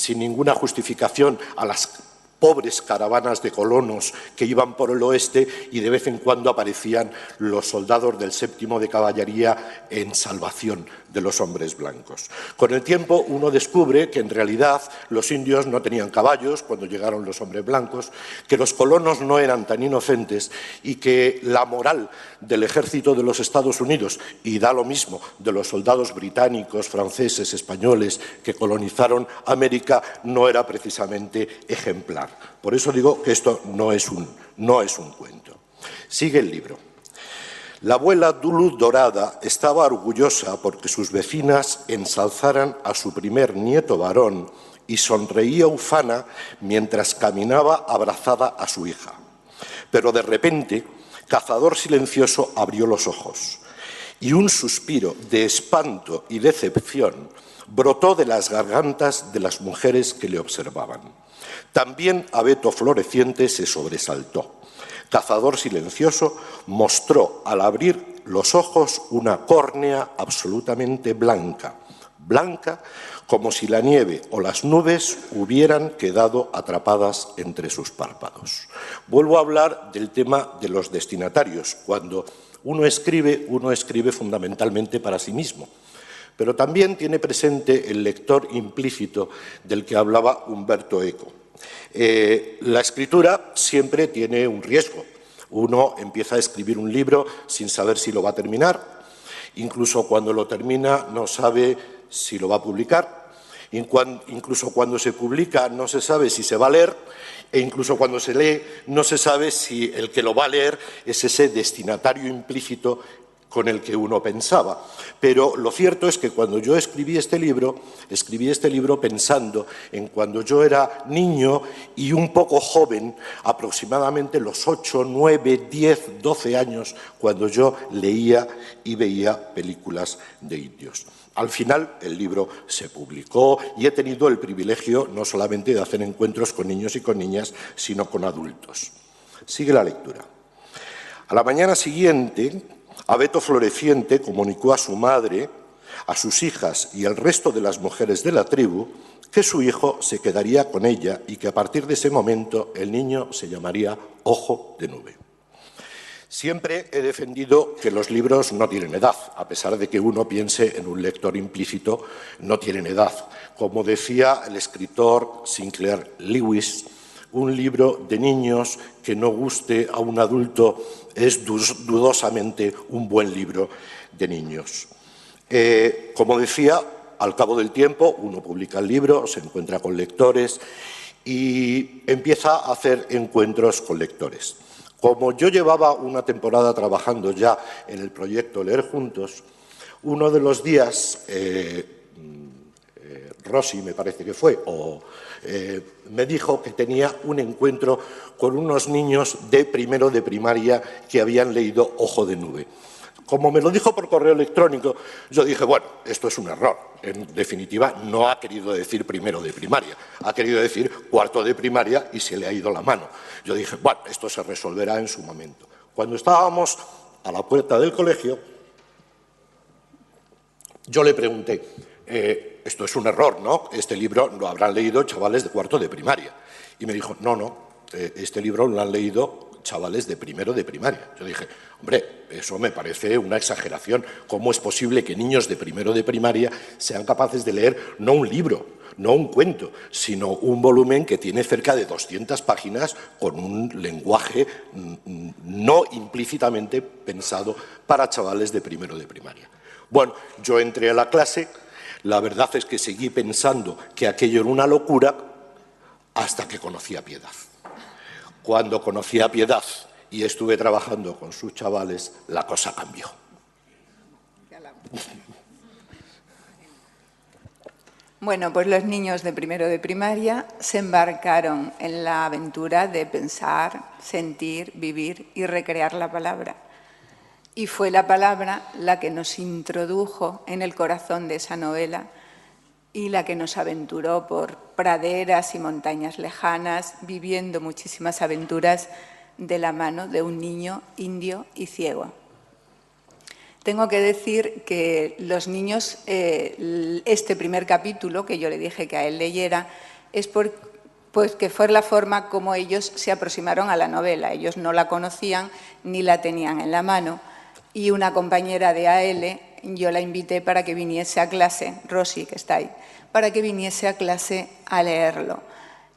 ninguna justificación a las pobres caravanas de colonos que iban por el oeste y de vez en cuando aparecían los soldados del 7º de caballería en salvación de los hombres blancos. Con el tiempo uno descubre que en realidad los indios no tenían caballos cuando llegaron los hombres blancos, que los colonos no eran tan inocentes y que la moral del ejército de los Estados Unidos, y da lo mismo de los soldados británicos, franceses, españoles que colonizaron América, no era precisamente ejemplar. Por eso digo que esto no es un cuento. Sigue el libro. La abuela Dulu Dorada estaba orgullosa porque sus vecinas ensalzaran a su primer nieto varón y sonreía ufana mientras caminaba abrazada a su hija. Pero de repente, Cazador Silencioso abrió los ojos y un suspiro de espanto y decepción brotó de las gargantas de las mujeres que le observaban. También Abeto Floreciente se sobresaltó. Cazador Silencioso mostró al abrir los ojos una córnea absolutamente blanca, blanca como si la nieve o las nubes hubieran quedado atrapadas entre sus párpados. Vuelvo a hablar del tema de los destinatarios. Cuando uno escribe fundamentalmente para sí mismo, pero también tiene presente el lector implícito del que hablaba Umberto Eco. La escritura siempre tiene un riesgo. Uno empieza a escribir un libro sin saber si lo va a terminar, incluso cuando lo termina no sabe si lo va a publicar, incluso cuando se publica no se sabe si se va a leer, e incluso cuando se lee no se sabe si el que lo va a leer es ese destinatario implícito con el que uno pensaba. Pero lo cierto es que cuando yo escribí este libro pensando en cuando yo era niño y un poco joven, aproximadamente los 8, 9, 10, 12 años, cuando yo leía y veía películas de indios. Al final el libro se publicó y he tenido el privilegio no solamente de hacer encuentros con niños y con niñas, sino con adultos. Sigue la lectura. A la mañana siguiente, Abeto Floreciente comunicó a su madre, a sus hijas y al resto de las mujeres de la tribu que su hijo se quedaría con ella y que a partir de ese momento el niño se llamaría Ojo de Nube. Siempre he defendido que los libros no tienen edad, a pesar de que uno piense en un lector implícito, no tienen edad. Como decía el escritor Sinclair Lewis, un libro de niños que no guste a un adulto es dudosamente un buen libro de niños. Como decía, al cabo del tiempo uno publica el libro, se encuentra con lectores y empieza a hacer encuentros con lectores. Como yo llevaba una temporada trabajando ya en el proyecto Leer Juntos, uno de los días, Rosy me parece que fue, me dijo que tenía un encuentro con unos niños de primero de primaria que habían leído Ojo de Nube. Como me lo dijo por correo electrónico, yo dije, bueno, esto es un error. En definitiva, no ha querido decir primero de primaria, ha querido decir cuarto de primaria y se le ha ido la mano. Yo dije, bueno, esto se resolverá en su momento. Cuando estábamos a la puerta del colegio, yo le pregunté, esto es un error, ¿no? Este libro lo habrán leído chavales de cuarto de primaria. Y me dijo, no, este libro lo han leído chavales de primero de primaria. Yo dije, hombre, eso me parece una exageración. ¿Cómo es posible que niños de primero de primaria sean capaces de leer no un libro, no un cuento, sino un volumen que tiene cerca de 200 páginas con un lenguaje no implícitamente pensado para chavales de primero de primaria? Bueno, yo entré a la clase, la verdad es que seguí pensando que aquello era una locura hasta que conocí a Piedad. Cuando conocí a Piedad y estuve trabajando con sus chavales, la cosa cambió. Bueno, pues los niños de primero de primaria se embarcaron en la aventura de pensar, sentir, vivir y recrear la palabra. Y fue la palabra la que nos introdujo en el corazón de esa novela y la que nos aventuró por praderas y montañas lejanas, viviendo muchísimas aventuras de la mano de un niño indio y ciego. Tengo que decir que los niños, este primer capítulo que yo le dije que a él leyera, es pues que fue la forma como ellos se aproximaron a la novela. Ellos no la conocían ni la tenían en la mano y una compañera de AL yo la invité para que viniese a clase, Rosy, que está ahí, para que viniese a clase a leerlo.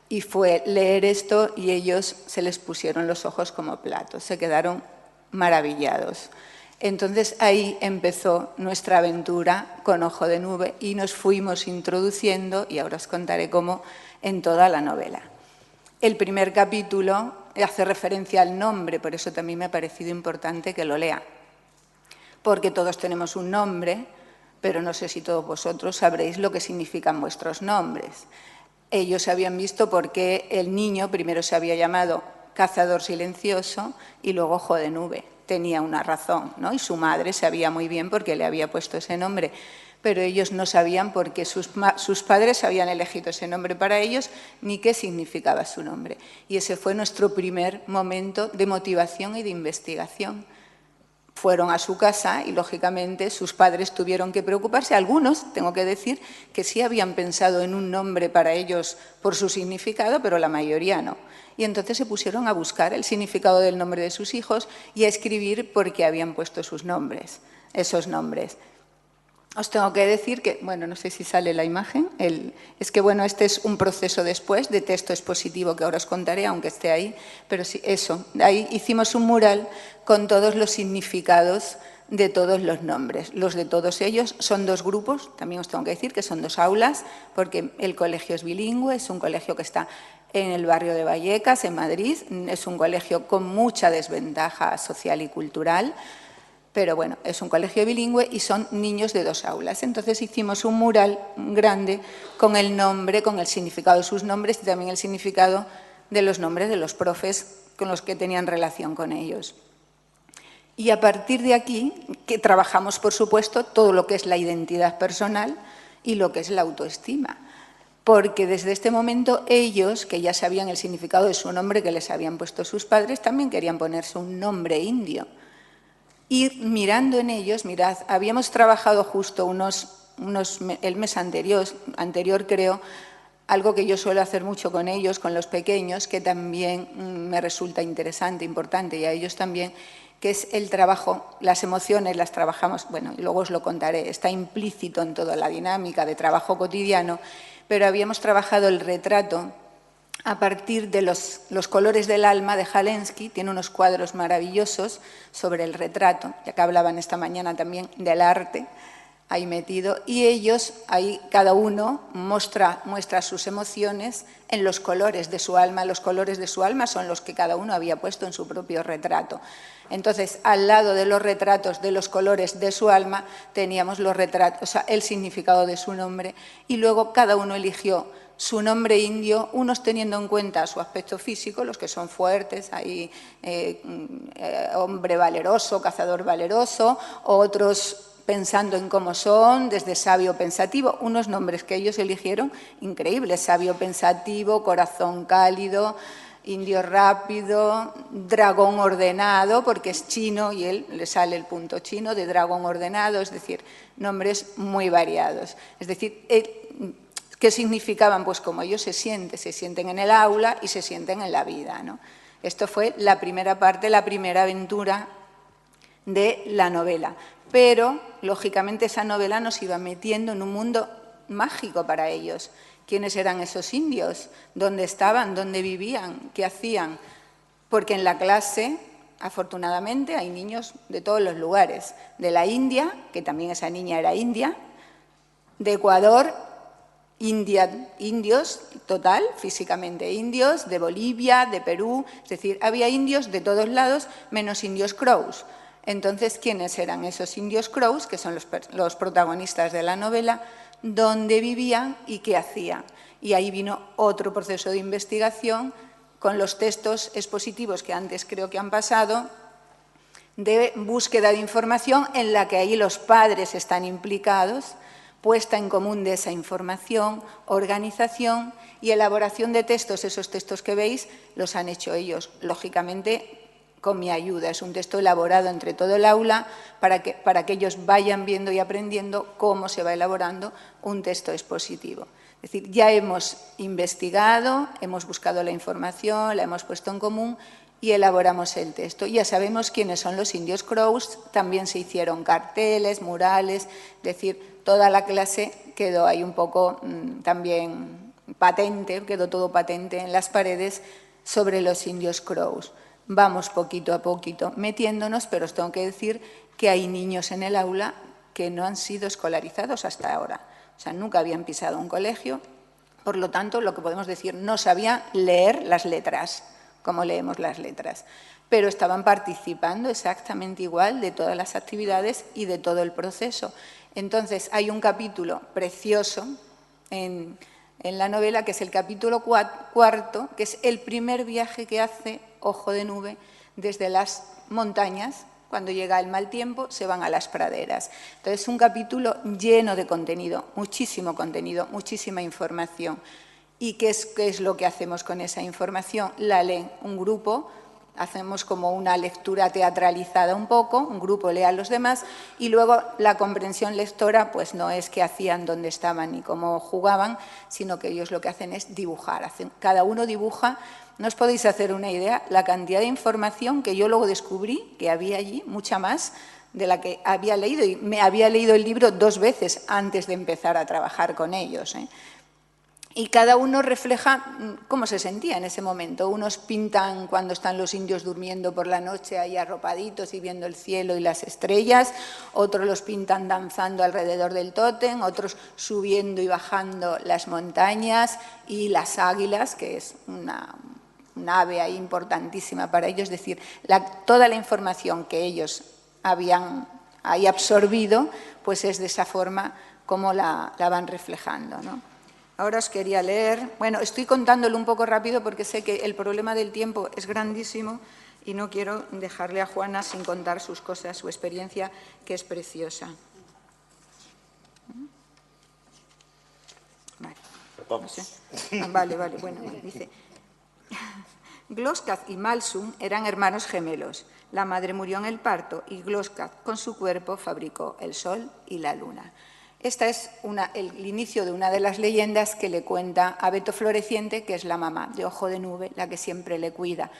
Y fue leer esto y ellos se les pusieron los ojos como platos, se quedaron maravillados. Entonces ahí empezó nuestra aventura con Ojo de Nube y nos fuimos introduciendo, y ahora os contaré cómo, en toda la novela. El primer capítulo hace referencia al nombre, por eso también me ha parecido importante que lo lea. Porque todos tenemos un nombre, pero no sé si todos vosotros sabréis lo que significan vuestros nombres. Ellos habían visto por qué el niño primero se había llamado Cazador Silencioso y luego Ojo de Nube. Tenía una razón, ¿no? Y su madre sabía muy bien por qué le había puesto ese nombre, pero ellos no sabían por qué sus padres habían elegido ese nombre para ellos ni qué significaba su nombre. Y ese fue nuestro primer momento de motivación y de investigación. Fueron a su casa y, lógicamente, sus padres tuvieron que preocuparse. Algunos, tengo que decir, que sí habían pensado en un nombre para ellos por su significado, pero la mayoría no. Y entonces se pusieron a buscar el significado del nombre de sus hijos y a escribir por qué habían puesto sus nombres, esos nombres. Os tengo que decir que, bueno, no sé si sale la imagen, es que, bueno, este es un proceso después de texto expositivo que ahora os contaré, aunque esté ahí, pero sí, eso, ahí hicimos un mural con todos los significados de todos los nombres. Los de todos ellos son dos grupos, también os tengo que decir que son dos aulas, porque el colegio es bilingüe, es un colegio que está en el barrio de Vallecas, en Madrid, es un colegio con mucha desventaja social y cultural, pero bueno, es un colegio bilingüe y son niños de dos aulas. Entonces hicimos un mural grande con el nombre, con el significado de sus nombres y también el significado de los nombres de los profes con los que tenían relación con ellos. Y a partir de aquí, que trabajamos, por supuesto, todo lo que es la identidad personal y lo que es la autoestima. Porque desde este momento ellos, que ya sabían el significado de su nombre que les habían puesto sus padres, también querían ponerse un nombre indio. Y mirando en ellos, mirad, habíamos trabajado justo el mes anterior creo, algo que yo suelo hacer mucho con ellos, con los pequeños, que también me resulta interesante, importante, y a ellos también, que es el trabajo, las emociones las trabajamos, bueno, y luego os lo contaré, está implícito en toda la dinámica de trabajo cotidiano, pero habíamos trabajado el retrato a partir de los colores del alma de Halensky. Tiene unos cuadros maravillosos sobre el retrato, ya que hablaban esta mañana también del arte ahí metido, y ellos, ahí cada uno muestra sus emociones en los colores de su alma. Los colores de su alma son los que cada uno había puesto en su propio retrato. Entonces, al lado de los retratos de los colores de su alma, teníamos los retratos, o sea, el significado de su nombre, y luego cada uno eligió su nombre indio, unos teniendo en cuenta su aspecto físico, los que son fuertes, ahí hombre valeroso, cazador valeroso, otros pensando en cómo son, desde sabio pensativo, unos nombres que ellos eligieron increíbles: sabio pensativo, corazón cálido, indio rápido, dragón ordenado, porque es chino y él le sale el punto chino de dragón ordenado, es decir, nombres muy variados. Es decir, ¿qué significaban? Pues como ellos se sienten en el aula y se sienten en la vida, ¿no? Esto fue la primera parte, la primera aventura de la novela. Pero, lógicamente, esa novela nos iba metiendo en un mundo mágico para ellos. ¿Quiénes eran esos indios? ¿Dónde estaban? ¿Dónde vivían? ¿Qué hacían? Porque en la clase, afortunadamente, hay niños de todos los lugares. De la India, que también esa niña era india, de Ecuador, indios, total, físicamente indios, de Bolivia, de Perú, es decir, había indios de todos lados, menos indios crows. Entonces, ¿quiénes eran esos indios crows, que son los protagonistas de la novela? ¿Dónde vivían y qué hacían? Y ahí vino otro proceso de investigación con los textos expositivos que antes creo que han pasado, de búsqueda de información en la que ahí los padres están implicados, puesta en común de esa información, organización y elaboración de textos. Esos textos que veis los han hecho ellos, lógicamente con mi ayuda. Es un texto elaborado entre todo el aula para que ellos vayan viendo y aprendiendo cómo se va elaborando un texto expositivo. Es decir, ya hemos investigado, hemos buscado la información, la hemos puesto en común y elaboramos el texto. Ya sabemos quiénes son los indios Crows, también se hicieron carteles, murales, es decir, toda la clase quedó ahí un poco también patente, quedó todo patente en las paredes sobre los indios Crows. Vamos poquito a poquito metiéndonos, pero os tengo que decir que hay niños en el aula que no han sido escolarizados hasta ahora. O sea, nunca habían pisado un colegio, por lo tanto, lo que podemos decir, no sabían leer las letras, como leemos las letras, pero estaban participando exactamente igual de todas las actividades y de todo el proceso. Entonces, hay un capítulo precioso en la novela, que es el capítulo 4, que es el primer viaje que hace Ojo de Nube desde las montañas. Cuando llega el mal tiempo, se van a las praderas. Entonces, es un capítulo lleno de contenido, muchísima información. ¿Y qué es lo que hacemos con esa información? La leen un grupo, hacemos como una lectura teatralizada un poco, un grupo lee a los demás y luego la comprensión lectora pues no es que hacían dónde estaban ni cómo jugaban, sino que ellos lo que hacen es dibujar. Cada uno dibuja. No os podéis hacer una idea la cantidad de información que yo luego descubrí que había allí, mucha más de la que había leído. Y me había leído el libro 2 veces antes de empezar a trabajar con ellos, ¿eh? Y cada uno refleja cómo se sentía en ese momento. Unos pintan cuando están los indios durmiendo por la noche ahí arropaditos y viendo el cielo y las estrellas, otros los pintan danzando alrededor del tótem, otros subiendo y bajando las montañas y las águilas, que es una ave ahí importantísima para ellos. Es decir, toda la información que ellos habían ahí absorbido, pues es de esa forma como la van reflejando, ¿no? Ahora os quería leer, bueno, estoy contándolo un poco rápido porque sé que el problema del tiempo es grandísimo y no quiero dejarle a Juana sin contar sus cosas, su experiencia, que es preciosa. Vale, no sé. Vale, bueno, dice. Gloscaz y Malsum eran hermanos gemelos. La madre murió en el parto y Gloscaz con su cuerpo fabricó el sol y la luna. Esta es el inicio de una de las leyendas que le cuenta a Beto Floreciente, que es la mamá de Ojo de Nube, la que siempre le cuida.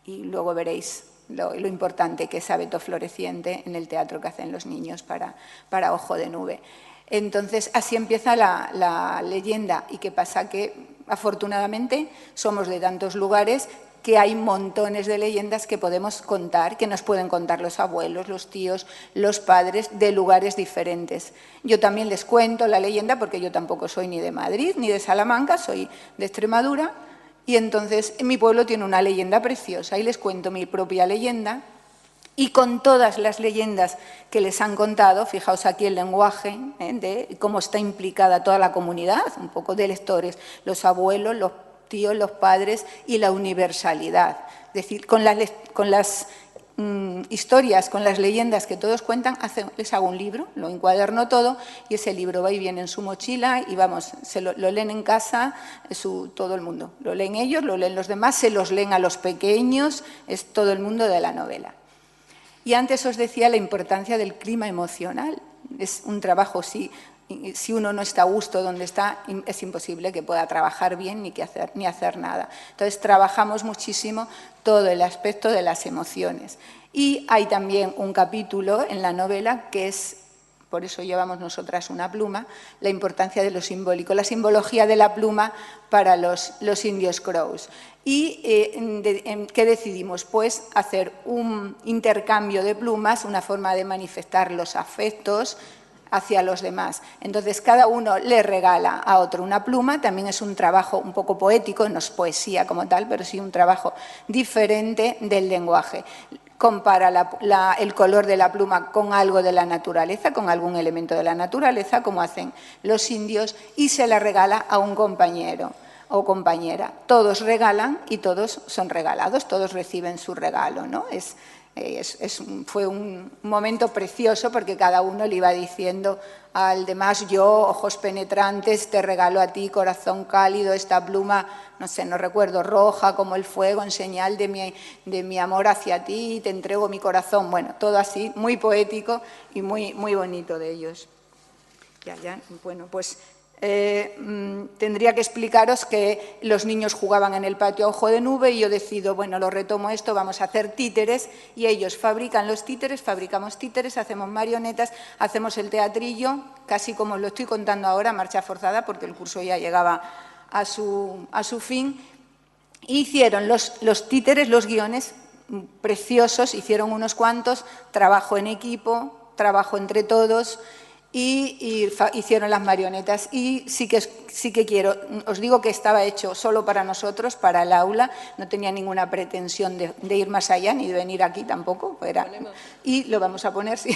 Y luego veréis lo importante que es a Beto Floreciente en el teatro que hacen los niños para Ojo de Nube. Entonces, así empieza la leyenda. ¿Y qué pasa? Que afortunadamente somos de tantos lugares que hay montones de leyendas que podemos contar, que nos pueden contar los abuelos, los tíos, los padres, de lugares diferentes. Yo también les cuento la leyenda porque yo tampoco soy ni de Madrid ni de Salamanca, soy de Extremadura, y entonces mi pueblo tiene una leyenda preciosa y les cuento mi propia leyenda. Y con todas las leyendas que les han contado, fijaos aquí el lenguaje, de cómo está implicada toda la comunidad, un poco de lectores, los abuelos, los tíos, los padres y la universalidad. Es decir, con las historias, con las leyendas que todos cuentan, les hago un libro, lo encuaderno todo y ese libro va y viene en su mochila y vamos, lo leen en casa todo el mundo. Lo leen ellos, lo leen los demás, se los leen a los pequeños, es todo el mundo de la novela. Y antes os decía la importancia del clima emocional. Es un trabajo, si uno no está a gusto donde está, es imposible que pueda trabajar bien ni hacer nada. Entonces, trabajamos muchísimo todo el aspecto de las emociones. Y hay también un capítulo en la novela que es, por eso llevamos nosotras una pluma, la importancia de lo simbólico, la simbología de la pluma para los indios Crows. ¿Y qué decidimos? Pues hacer un intercambio de plumas, una forma de manifestar los afectos hacia los demás. Entonces, cada uno le regala a otro una pluma, también es un trabajo un poco poético, no es poesía como tal, pero sí un trabajo diferente del lenguaje. Compara el color de la pluma con algo de la naturaleza, con algún elemento de la naturaleza, como hacen los indios, y se la regala a un compañero o compañera. Todos regalan y todos son regalados, todos reciben su regalo, ¿no? Fue un momento precioso porque cada uno le iba diciendo al demás: yo, ojos penetrantes, te regalo a ti, corazón cálido, esta pluma, no sé, no recuerdo, roja como el fuego, en señal de mi amor hacia ti, te entrego mi corazón. Bueno, todo así, muy poético y muy bonito de ellos. Bueno, pues tendría que explicaros que los niños jugaban en el patio a ojo de nube y yo decido, bueno, lo retomo esto, vamos a hacer títeres y ellos fabrican los títeres, fabricamos títeres, hacemos marionetas, hacemos el teatrillo, casi como lo estoy contando ahora, marcha forzada, porque el curso ya llegaba a su fin. Hicieron los títeres, los guiones preciosos, hicieron unos cuantos, trabajo en equipo, trabajo entre todos y hicieron las marionetas. Y sí que quiero, os digo que estaba hecho solo para nosotros, para el aula, no tenía ninguna pretensión de ir más allá ni de venir aquí tampoco. Y lo vamos a poner, sí.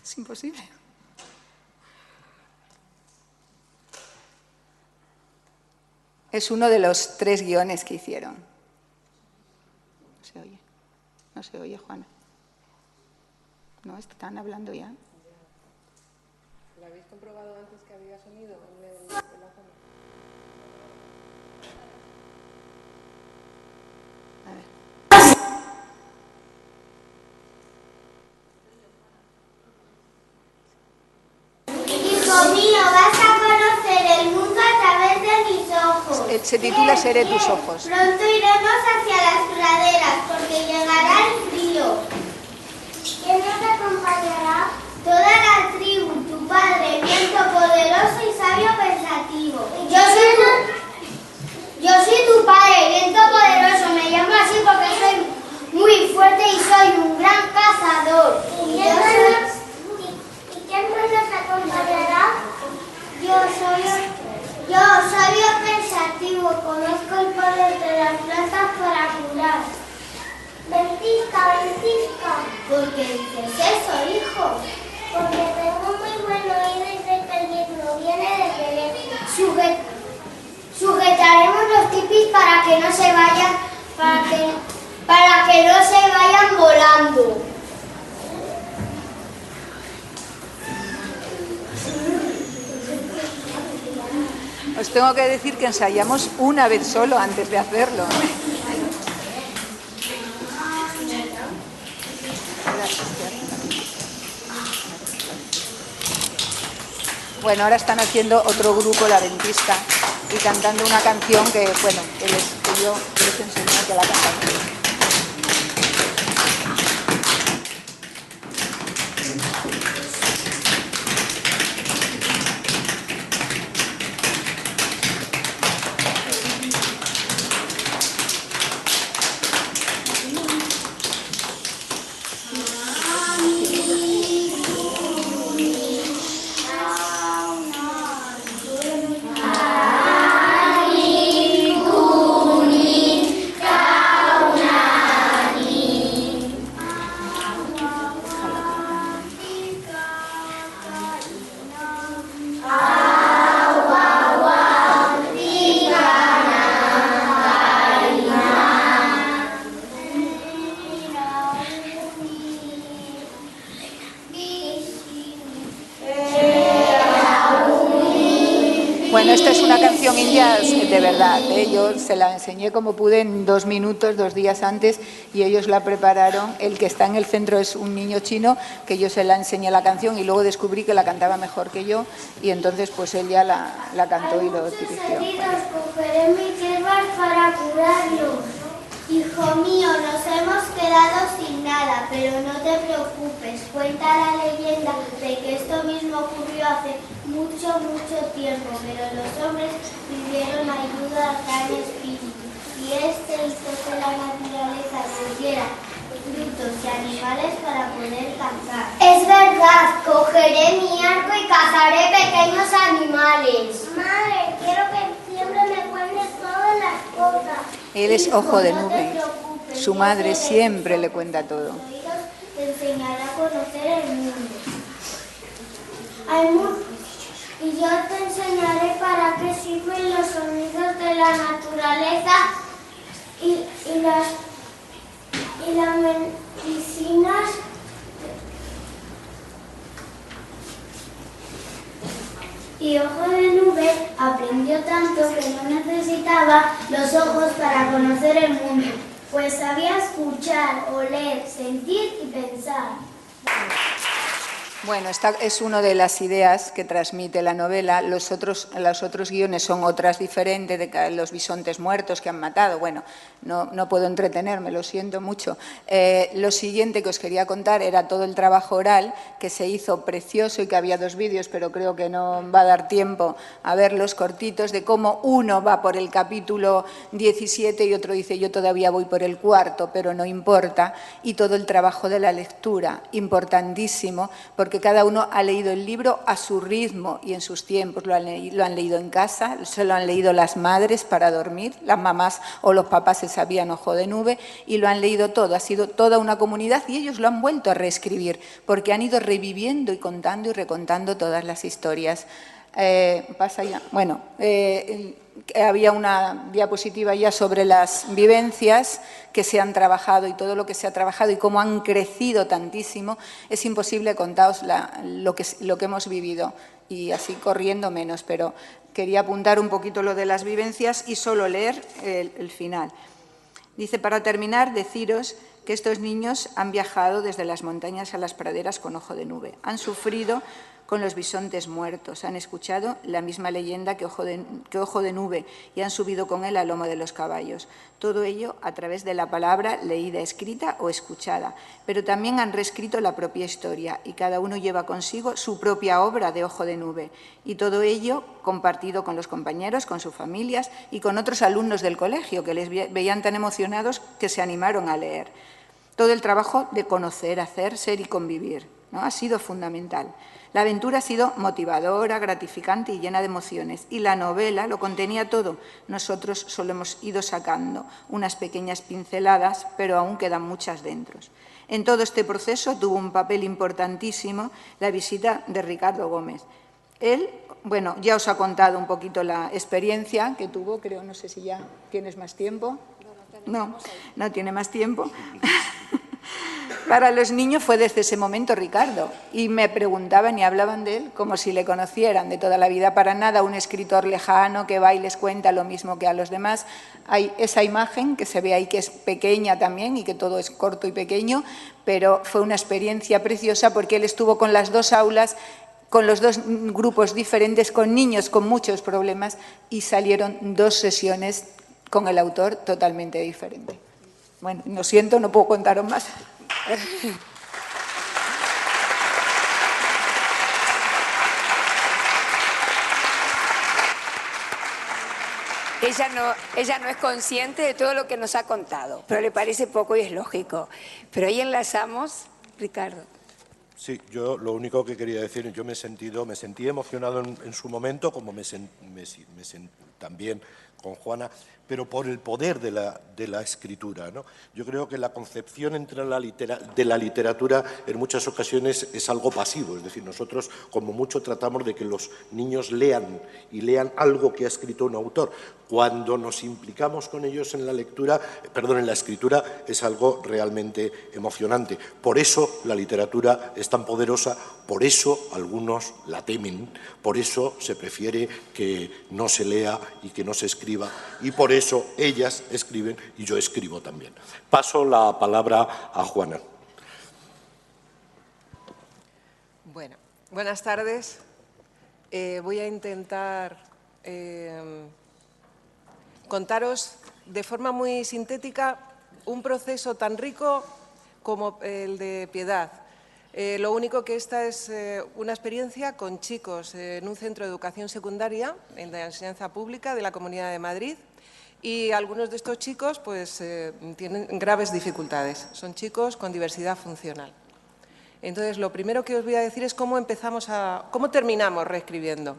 Es imposible. Es uno de los 3 guiones que hicieron. No se oye. No se oye, Juana. No, están hablando ya. ¿Lo habéis comprobado antes que había sonido en la zona? A ver. Hijo mío, vas a conocer el mundo a través de mis ojos. Se titula Seré tus ojos. Pronto iremos hacia las praderas porque llegará el frío. ¿Quién nos acompañará? Toda la tribu, tu padre, viento poderoso y sabio pensativo. Yo soy tu padre, viento poderoso. Me llamo así porque soy muy fuerte y soy un gran cazador. ¿Y quién nos acompañará? Yo, sabio pensativo, conozco el poder de las plantas para curar. Ventisca, ventisca. ¿Por qué dices eso, hijo? Porque tengo muy buen oído y sé que el libro viene desde lejos. Sujetaremos los tipis para que no se vayan, para que no se vayan volando. Os tengo que decir que ensayamos una vez solo antes de hacerlo. Bueno, ahora están haciendo otro grupo, La Ventisca, y cantando una canción que, bueno, que yo les enseñé que la cantan. Bueno, esta es una canción india de verdad, ¿eh? Yo se la enseñé como pude en 2 minutos, 2 días antes, y ellos la prepararon. El que está en el centro es un niño chino, que yo se la enseñé la canción y luego descubrí que la cantaba mejor que yo, y entonces pues él ya la cantó y lo dirigió. Cogeré mis hierbas para curarlos. Hijo mío, nos hemos quedado sin nada, pero no te preocupes. Cuenta la leyenda de que esto mismo ocurrió hace mucho tiempo, pero los hombres pidieron ayuda al gran espíritu y este hizo que la naturaleza les diera frutos y animales para poder cazar. Es verdad, cogeré mi arco y cazaré pequeños animales. Madre, quiero que siempre me cuentes todas las cosas. Él es Ojo de Nube. Su madre siempre le cuenta todo. Te enseñará a conocer el mundo. Y yo te enseñaré para qué sirven los sonidos de la naturaleza y las medicinas. Y Ojo de Nube aprendió tanto que no necesitaba los ojos para conocer el mundo, pues sabía escuchar, oler, sentir y pensar. Bueno, esta es una de las ideas que transmite la novela. Los otros guiones son otras diferentes, de los bisontes muertos que han matado. Bueno, no puedo entretenerme, lo siento mucho. Lo siguiente que os quería contar era todo el trabajo oral que se hizo precioso y que había 2 vídeos, pero creo que no va a dar tiempo a verlos cortitos, de cómo uno va por el capítulo 17 y otro dice yo todavía voy por el 4, pero no importa. Y todo el trabajo de la lectura, importantísimo, porque cada uno ha leído el libro a su ritmo y en sus tiempos. Lo han leído en casa, se lo han leído las madres para dormir, las mamás o los papás se sabían Ojo de Nube y lo han leído todo. Ha sido toda una comunidad y ellos lo han vuelto a reescribir porque han ido reviviendo y contando y recontando todas las historias. Pasa ya. Bueno, había una diapositiva ya sobre las vivencias que se han trabajado y todo lo que se ha trabajado y cómo han crecido tantísimo. Es imposible contaros lo que hemos vivido y así corriendo menos, pero quería apuntar un poquito lo de las vivencias y solo leer el final. Dice, para terminar, deciros que estos niños han viajado desde las montañas a las praderas con Ojo de Nube. Han sufrido con los bisontes muertos, han escuchado la misma leyenda que Ojo de Nube y han subido con él al lomo de los caballos. Todo ello a través de la palabra leída, escrita o escuchada, pero también han reescrito la propia historia y cada uno lleva consigo su propia obra de Ojo de Nube y todo ello compartido con los compañeros, con sus familias y con otros alumnos del colegio que les veían tan emocionados que se animaron a leer. Todo el trabajo de conocer, hacer, ser y convivir, ¿no? Ha sido fundamental. La aventura ha sido motivadora, gratificante y llena de emociones. Y la novela lo contenía todo. Nosotros solo hemos ido sacando unas pequeñas pinceladas, pero aún quedan muchas dentro. En todo este proceso tuvo un papel importantísimo la visita de Ricardo Gómez. Él, bueno, ya os ha contado un poquito la experiencia que tuvo, creo, no sé si ya tienes más tiempo. No tiene más tiempo. Para los niños fue desde ese momento Ricardo y me preguntaban y hablaban de él como si le conocieran de toda la vida. Para nada un escritor lejano que va y les cuenta lo mismo que a los demás. Hay esa imagen que se ve ahí que es pequeña también y que todo es corto y pequeño, pero fue una experiencia preciosa porque él estuvo con las 2 aulas, con los 2 grupos diferentes, con niños con muchos problemas y salieron 2 sesiones con el autor totalmente diferente. Bueno, lo siento, no puedo contaros más. Ella no es consciente de todo lo que nos ha contado, pero le parece poco y es lógico. Pero ahí enlazamos, Ricardo. Sí, yo lo único que quería decir, yo me sentí emocionado en su momento, como también con Juana, pero por el poder de la escritura, ¿no? Yo creo que la concepción de la literatura en muchas ocasiones es algo pasivo, es decir, nosotros como mucho tratamos de que los niños lean y lean algo que ha escrito un autor. Cuando nos implicamos con ellos en la escritura, es algo realmente emocionante. Por eso la literatura es tan poderosa, por eso algunos la temen, por eso se prefiere que no se lea y que no se escriba, y por eso ellas escriben y yo escribo también. Paso la palabra a Juana. Bueno, buenas tardes. Voy a intentar contaros de forma muy sintética un proceso tan rico como el de Piedad. Lo único que esta es una experiencia con chicos en un centro de educación secundaria, en la enseñanza pública de la Comunidad de Madrid, y algunos de estos chicos pues, tienen graves dificultades. Son chicos con diversidad funcional. Entonces, lo primero que os voy a decir es cómo terminamos reescribiendo.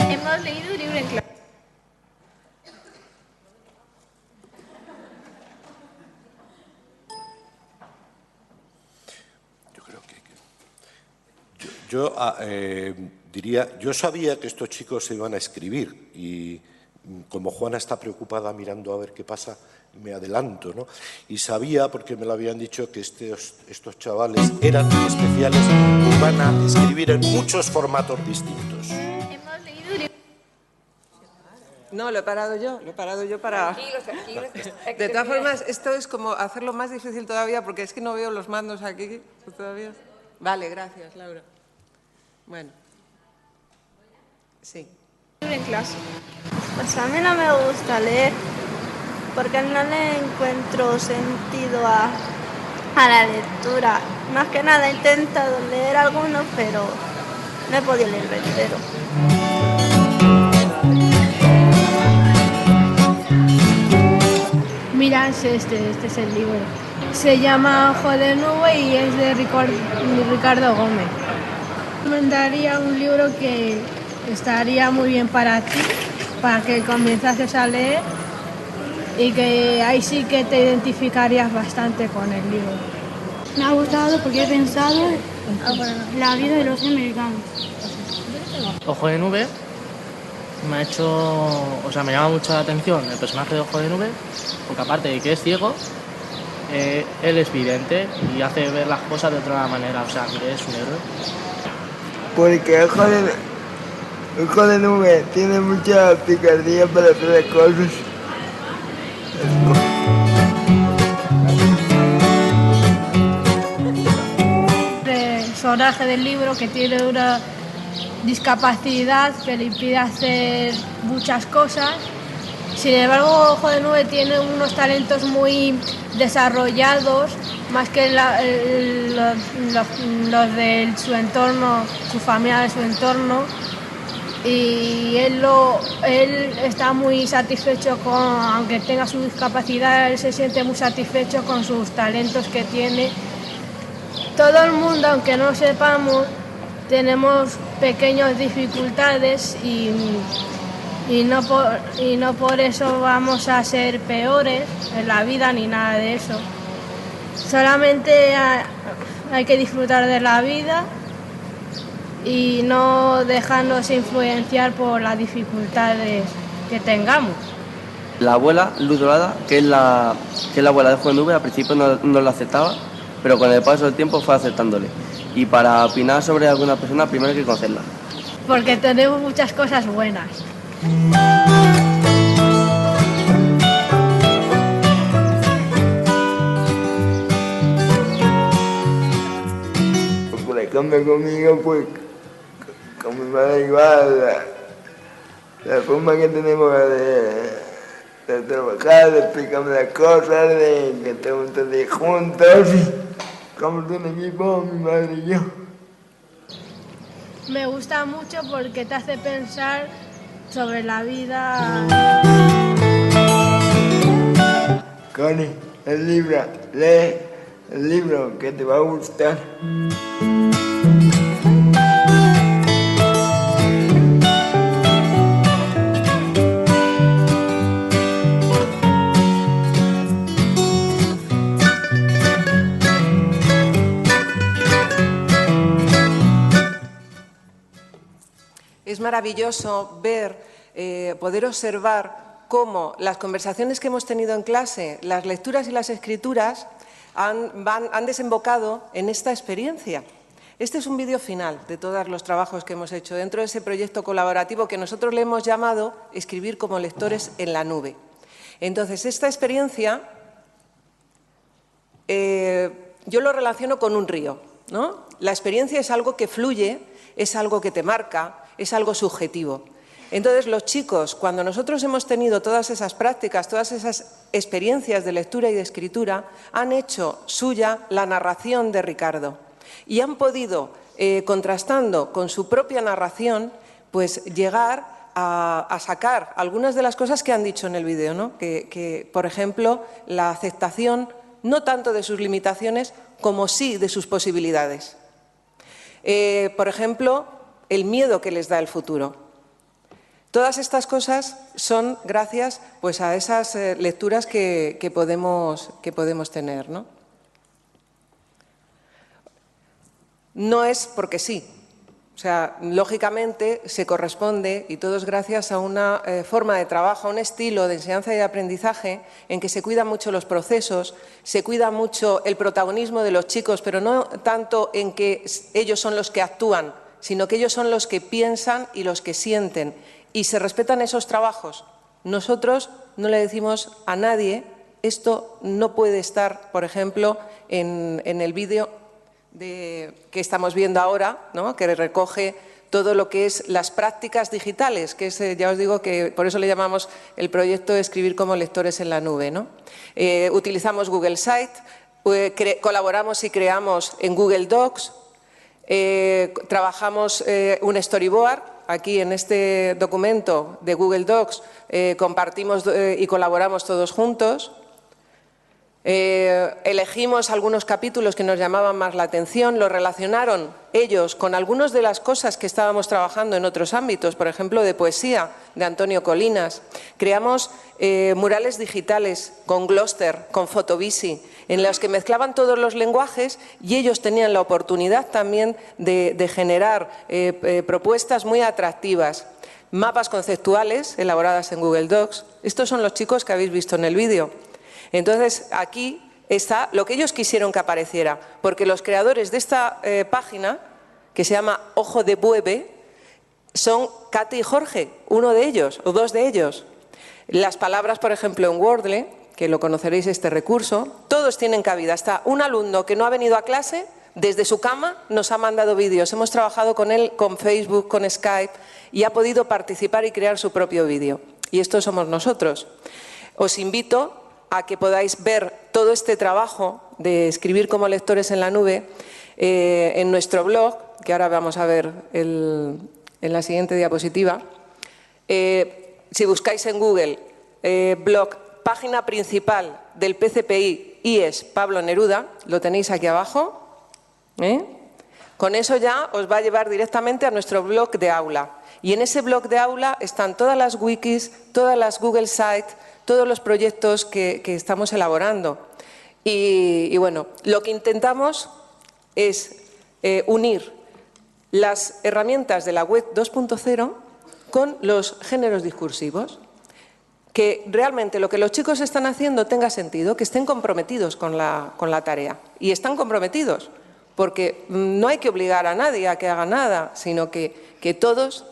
Hemos leído un libro en clase. Yo sabía que estos chicos se iban a escribir y como Juana está preocupada mirando a ver qué pasa, me adelanto, ¿no? Y sabía, porque me lo habían dicho, que estos chavales eran especiales y van a escribir en muchos formatos distintos. Hemos leído un libro. No, lo he parado yo para... Tranquilos. De todas formas, esto es como hacerlo más difícil todavía, porque es que no veo los mandos aquí todavía. Vale, gracias, Laura. Bueno. Sí. En clase. Pues a mí no me gusta leer, porque no le encuentro sentido a la lectura. Más que nada he intentado leer algunos, pero no he podido leerlo entero. Mira, este es el libro. Se llama Ojo de Nube y es de Ricardo Gómez. Recomendaría un libro que estaría muy bien para ti, para que comiences a leer y que ahí sí que te identificarías bastante con el libro. Me ha gustado porque he pensado la vida de los americanos. Ojo de Nube me llama mucho la atención el personaje de Ojo de Nube, porque aparte de que es ciego, él es vidente y hace ver las cosas de otra manera, o sea, que es un héroe. Porque Ojo de Nube tiene mucha picardía para hacer las cosas. Personaje del libro que tiene una discapacidad que le impide hacer muchas cosas. Sin embargo, Ojo de Nube tiene unos talentos muy desarrollados, más que los de su entorno, su familia de su entorno. Y él está muy satisfecho aunque tenga su discapacidad, él se siente muy satisfecho con sus talentos que tiene. Todo el mundo, aunque no sepamos, tenemos pequeñas dificultades y no por eso vamos a ser peores en la vida ni nada de eso. Solamente hay que disfrutar de la vida y no dejarnos influenciar por las dificultades que tengamos. La abuela, Luz Dorada, que es la abuela de Ojo de Nube, al principio no lo aceptaba, pero con el paso del tiempo fue aceptándole. Y para opinar sobre alguna persona, primero hay que conocerla. Porque tenemos muchas cosas buenas. Por ejemplo, conmigo, pues, con mi madre igual, la forma que tenemos de trabajar, de explicarme las cosas, de que estamos todos juntos, como un equipo, mi madre y yo. Me gusta mucho porque te hace pensar sobre la vida. Connie, lee el libro que te va a gustar. Es maravilloso poder observar cómo las conversaciones que hemos tenido en clase, las lecturas y las escrituras han desembocado en esta experiencia. Este es un vídeo final de todos los trabajos que hemos hecho dentro de ese proyecto colaborativo que nosotros le hemos llamado Escribir como lectores en la nube. Entonces, esta experiencia yo lo relaciono con un río, ¿no? La experiencia es algo que fluye, es algo que te marca, es algo subjetivo. Entonces, los chicos, cuando nosotros hemos tenido todas esas prácticas, todas esas experiencias de lectura y de escritura, han hecho suya la narración de Ricardo y han podido, contrastando con su propia narración, pues llegar a sacar algunas de las cosas que han dicho en el vídeo, ¿no? Que, por ejemplo, la aceptación no tanto de sus limitaciones como sí de sus posibilidades. Por ejemplo, el miedo que les da el futuro. Todas estas cosas son gracias, pues, a esas lecturas que podemos tener, ¿no? No es porque sí. O sea, lógicamente se corresponde, y todo es gracias a una forma de trabajo, a un estilo de enseñanza y de aprendizaje en que se cuidan mucho los procesos, se cuida mucho el protagonismo de los chicos, pero no tanto en que ellos son los que actúan, sino que ellos son los que piensan y los que sienten, y se respetan esos trabajos. nosotros no le decimos a nadie, esto no puede estar, por ejemplo, en el vídeo que estamos viendo ahora, ¿no?, que recoge todo lo que es las prácticas digitales, que es, ya os digo que por eso le llamamos el proyecto de Escribir como lectores en la nube, ¿no? Utilizamos Google Site, colaboramos y creamos en Google Docs, trabajamos un storyboard. Aquí en este documento de Google Docs compartimos y colaboramos todos juntos. Elegimos algunos capítulos que nos llamaban más la atención, los relacionaron ellos con algunas de las cosas que estábamos trabajando en otros ámbitos, por ejemplo, de poesía, de Antonio Colinas. Creamos murales digitales con Gloster, con Fotovisi, en los que mezclaban todos los lenguajes y ellos tenían la oportunidad también de generar propuestas muy atractivas. Mapas conceptuales elaboradas en Google Docs. Estos son los chicos que habéis visto en el vídeo. Entonces, aquí está lo que ellos quisieron que apareciera, porque los creadores de esta página, que se llama Ojo de Bueve, son Katy y Jorge, uno de ellos, o dos de ellos. Las palabras, por ejemplo, en Wordle, que lo conoceréis este recurso, todos tienen cabida. Hasta un alumno que no ha venido a clase, desde su cama nos ha mandado vídeos. Hemos trabajado con él, con Facebook, con Skype, y ha podido participar y crear su propio vídeo. Y estos somos nosotros. Os invito a que podáis ver todo este trabajo de escribir como lectores en la nube en nuestro blog, que ahora vamos a ver en la siguiente diapositiva. Si buscáis en Google blog, página principal del PCPI IES Pablo Neruda, lo tenéis aquí abajo. Con eso ya os va a llevar directamente a nuestro blog de aula. Y en ese blog de aula están todas las wikis, todas las Google Sites, todos los proyectos que estamos elaborando. Y bueno, lo que intentamos es unir las herramientas de la web 2.0 con los géneros discursivos. Que realmente lo que los chicos están haciendo tenga sentido, que estén comprometidos con la tarea. Y están comprometidos, porque no hay que obligar a nadie a que haga nada, sino que todos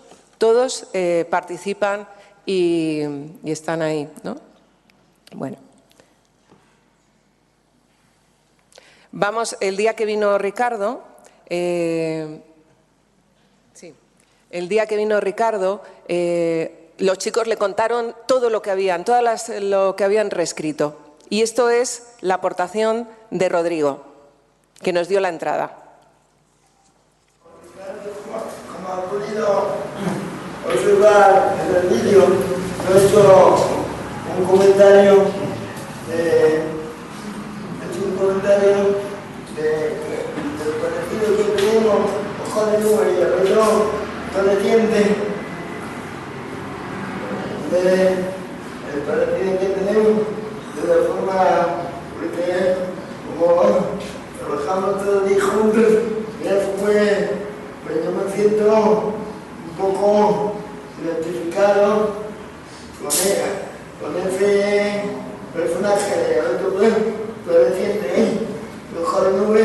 participan y están ahí, ¿no? Bueno. Vamos, el día que vino Ricardo, los chicos le contaron todo lo que habían, lo que habían reescrito. Y esto es la aportación de Rodrigo, que nos dio la entrada. Como ha podido observar en el vídeo, no he hecho un comentario del parecido que tenemos, Ojo de Nube y Arroyo Torreciente, el parecido que tenemos de la forma, porque como trabajamos todos ahí juntos, pues yo me siento un poco identificado con ese personaje de Arroyo Torreciente, Ojo de Nube,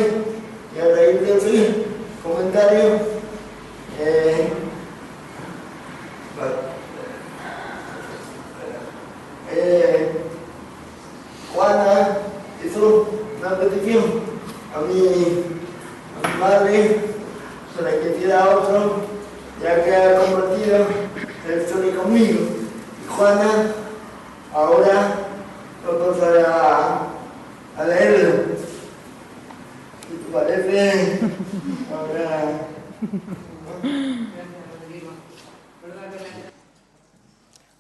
y a raíz de ese comentario, Juana hizo una petición a mi madre para que hiciera otro, ya que ha compartido el story conmigo. Y Juana ahora lo pasará a leerlo. Si te parece, ahora...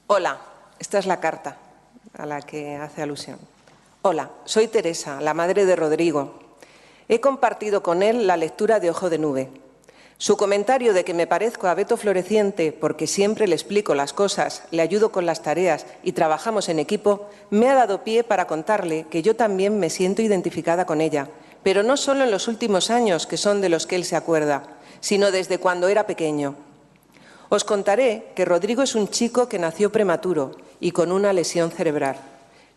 Hola, esta es la carta a la que hace alusión. Hola, soy Teresa, la madre de Rodrigo. He compartido con él la lectura de Ojo de Nube. Su comentario de que me parezco a Beto Floreciente porque siempre le explico las cosas, le ayudo con las tareas y trabajamos en equipo, me ha dado pie para contarle que yo también me siento identificada con ella, pero no solo en los últimos años, que son de los que él se acuerda, sino desde cuando era pequeño. Os contaré que Rodrigo es un chico que nació prematuro y con una lesión cerebral.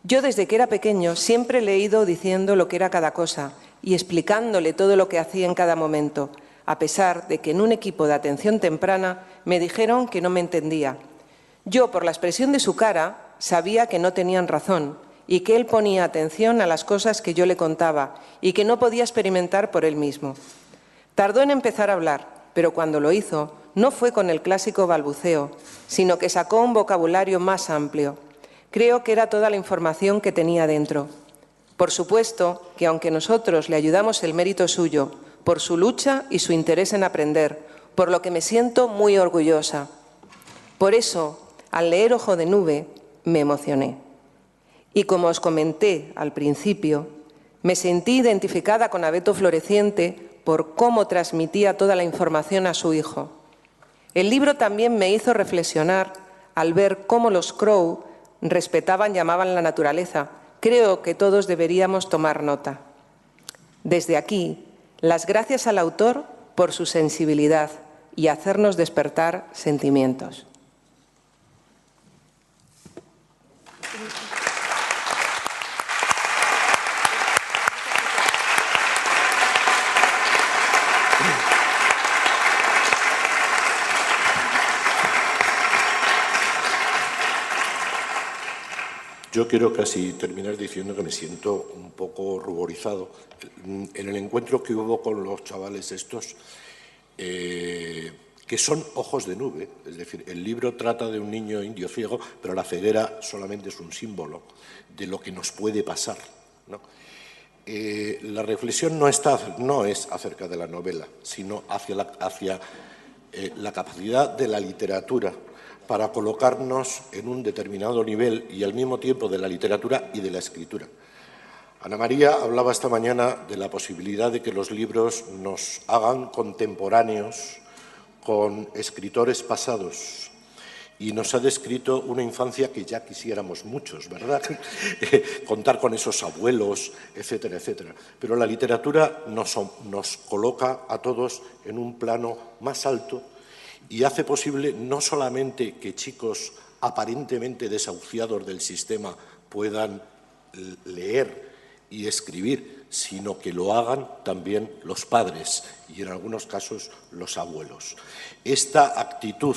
Yo desde que era pequeño siempre le he ido diciendo lo que era cada cosa y explicándole todo lo que hacía en cada momento, a pesar de que en un equipo de atención temprana me dijeron que no me entendía. Yo, por la expresión de su cara, sabía que no tenían razón y que él ponía atención a las cosas que yo le contaba y que no podía experimentar por él mismo. Tardó en empezar a hablar, pero cuando lo hizo, no fue con el clásico balbuceo, sino que sacó un vocabulario más amplio. Creo que era toda la información que tenía dentro. Por supuesto que aunque nosotros le ayudamos, el mérito suyo, por su lucha y su interés en aprender, por lo que me siento muy orgullosa. Por eso, al leer Ojo de Nube, me emocioné. Y como os comenté al principio, me sentí identificada con Abeto Floreciente por cómo transmitía toda la información a su hijo. El libro también me hizo reflexionar al ver cómo los Crow respetaban y amaban la naturaleza. Creo que todos deberíamos tomar nota. Desde aquí, las gracias al autor por su sensibilidad y hacernos despertar sentimientos. Yo quiero casi terminar diciendo que me siento un poco ruborizado. En el encuentro que hubo con los chavales estos, que son ojos de nube, es decir, el libro trata de un niño indio ciego, pero la ceguera solamente es un símbolo de lo que nos puede pasar, ¿no? La reflexión no es acerca de la novela, sino hacia la capacidad de la literatura para colocarnos en un determinado nivel y al mismo tiempo de la literatura y de la escritura. Ana María hablaba esta mañana de la posibilidad de que los libros nos hagan contemporáneos con escritores pasados y nos ha descrito una infancia que ya quisiéramos muchos, ¿verdad? Contar con esos abuelos, etcétera, etcétera. Pero la literatura nos coloca a todos en un plano más alto y hace posible no solamente que chicos aparentemente desahuciados del sistema puedan leer y escribir, sino que lo hagan también los padres y en algunos casos los abuelos. Esta actitud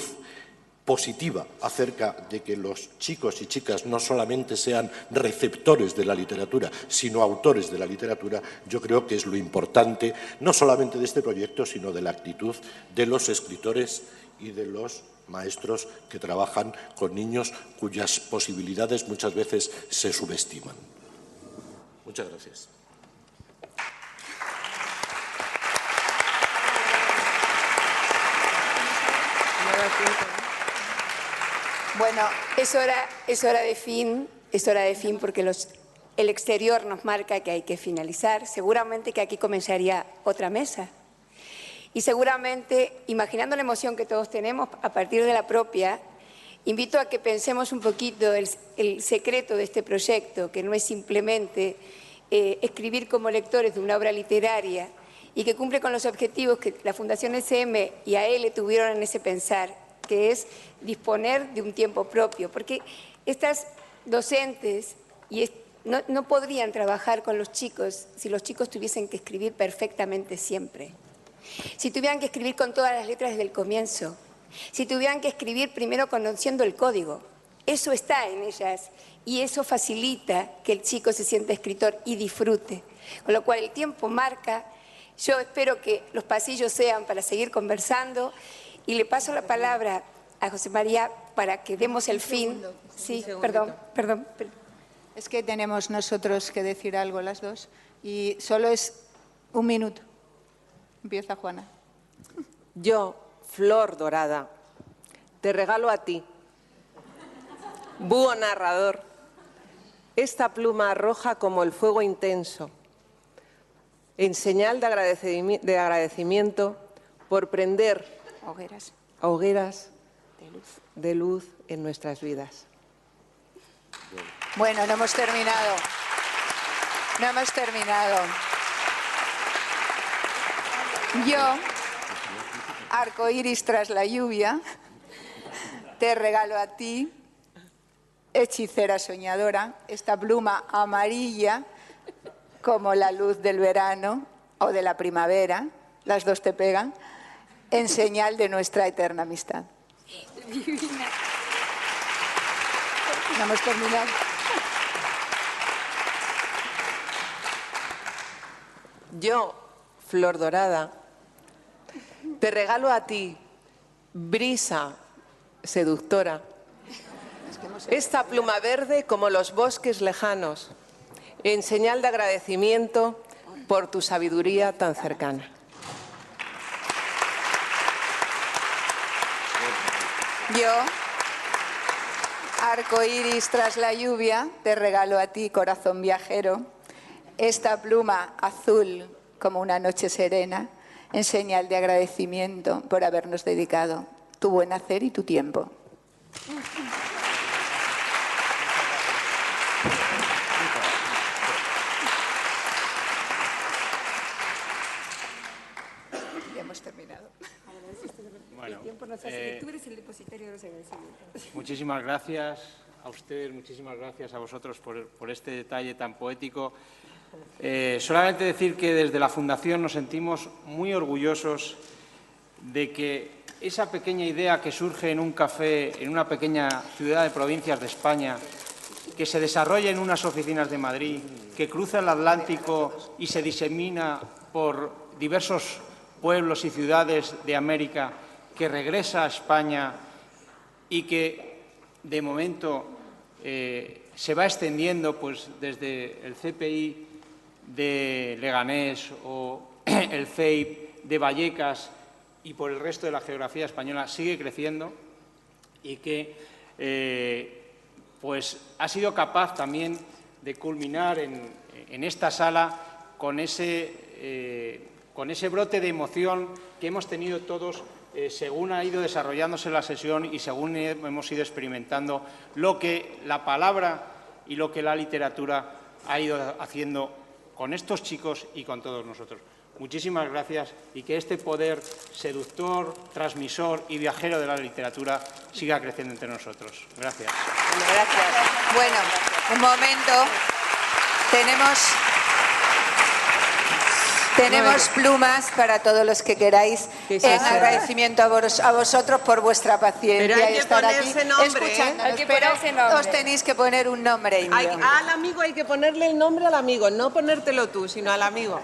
positiva acerca de que los chicos y chicas no solamente sean receptores de la literatura, sino autores de la literatura, yo creo que es lo importante, no solamente de este proyecto, sino de la actitud de los escritores y de los maestros que trabajan con niños cuyas posibilidades muchas veces se subestiman. Muchas gracias. Bueno, es hora de fin porque el exterior nos marca que hay que finalizar. Seguramente que aquí comenzaría otra mesa. Y seguramente, imaginando la emoción que todos tenemos a partir de la propia, invito a que pensemos un poquito el secreto de este proyecto, que no es simplemente escribir como lectores de una obra literaria y que cumple con los objetivos que la Fundación SM y AEL tuvieron en ese pensar, que es disponer de un tiempo propio, porque estas docentes no podrían trabajar con los chicos si los chicos tuviesen que escribir perfectamente siempre. Si tuvieran que escribir con todas las letras desde el comienzo, si tuvieran que escribir primero conociendo el código, eso está en ellas y eso facilita que el chico se sienta escritor y disfrute. Con lo cual el tiempo marca. Yo espero que los pasillos sean para seguir conversando y le paso la palabra a José María para que demos el fin. Sí, perdón. Es que tenemos nosotros que decir algo las dos y solo es un minuto. Empieza Juana. Yo, Flor Dorada, te regalo a ti, búho narrador, esta pluma roja como el fuego intenso, en señal de agradecimiento por prender hogueras de luz en nuestras vidas. Bueno, no hemos terminado. No hemos terminado. Yo, arcoíris tras la lluvia, te regalo a ti, hechicera soñadora, esta pluma amarilla como la luz del verano o de la primavera, las dos te pegan, en señal de nuestra eterna amistad. No hemos terminado. Yo, Flor Dorada, te regalo a ti, brisa seductora, esta pluma verde como los bosques lejanos, en señal de agradecimiento por tu sabiduría tan cercana. Yo, arco iris tras la lluvia, te regalo a ti, corazón viajero, esta pluma azul como una noche serena, en señal de agradecimiento por habernos dedicado tu buen hacer y tu tiempo. Ya hemos terminado. Bueno, el tiempo nos hace, tú eres el depositario de los agradecimientos. Muchísimas gracias a usted, muchísimas gracias a vosotros por este detalle tan poético. Solamente decir que desde la Fundación nos sentimos muy orgullosos de que esa pequeña idea que surge en un café en una pequeña ciudad de provincias de España, que se desarrolla en unas oficinas de Madrid, que cruza el Atlántico y se disemina por diversos pueblos y ciudades de América, que regresa a España y que de momento se va extendiendo pues, desde el CPI de Leganés o el CEIP de Vallecas y por el resto de la geografía española sigue creciendo y que pues ha sido capaz también de culminar en esta sala con ese brote de emoción que hemos tenido todos según ha ido desarrollándose la sesión y según hemos ido experimentando lo que la palabra y lo que la literatura ha ido haciendo con estos chicos y con todos nosotros. Muchísimas gracias y que este poder seductor, transmisor y viajero de la literatura siga creciendo entre nosotros. Gracias. Gracias. Bueno, un momento. Tenemos plumas para todos los que queráis en agradecimiento a vosotros por vuestra paciencia. Pero hay que y estar ponerse aquí nombre, escuchándonos, hay que pero ponerse nombre. os tenéis que poner un nombre indio. Al amigo hay que ponerle el nombre al amigo, no ponértelo tú, sino al amigo.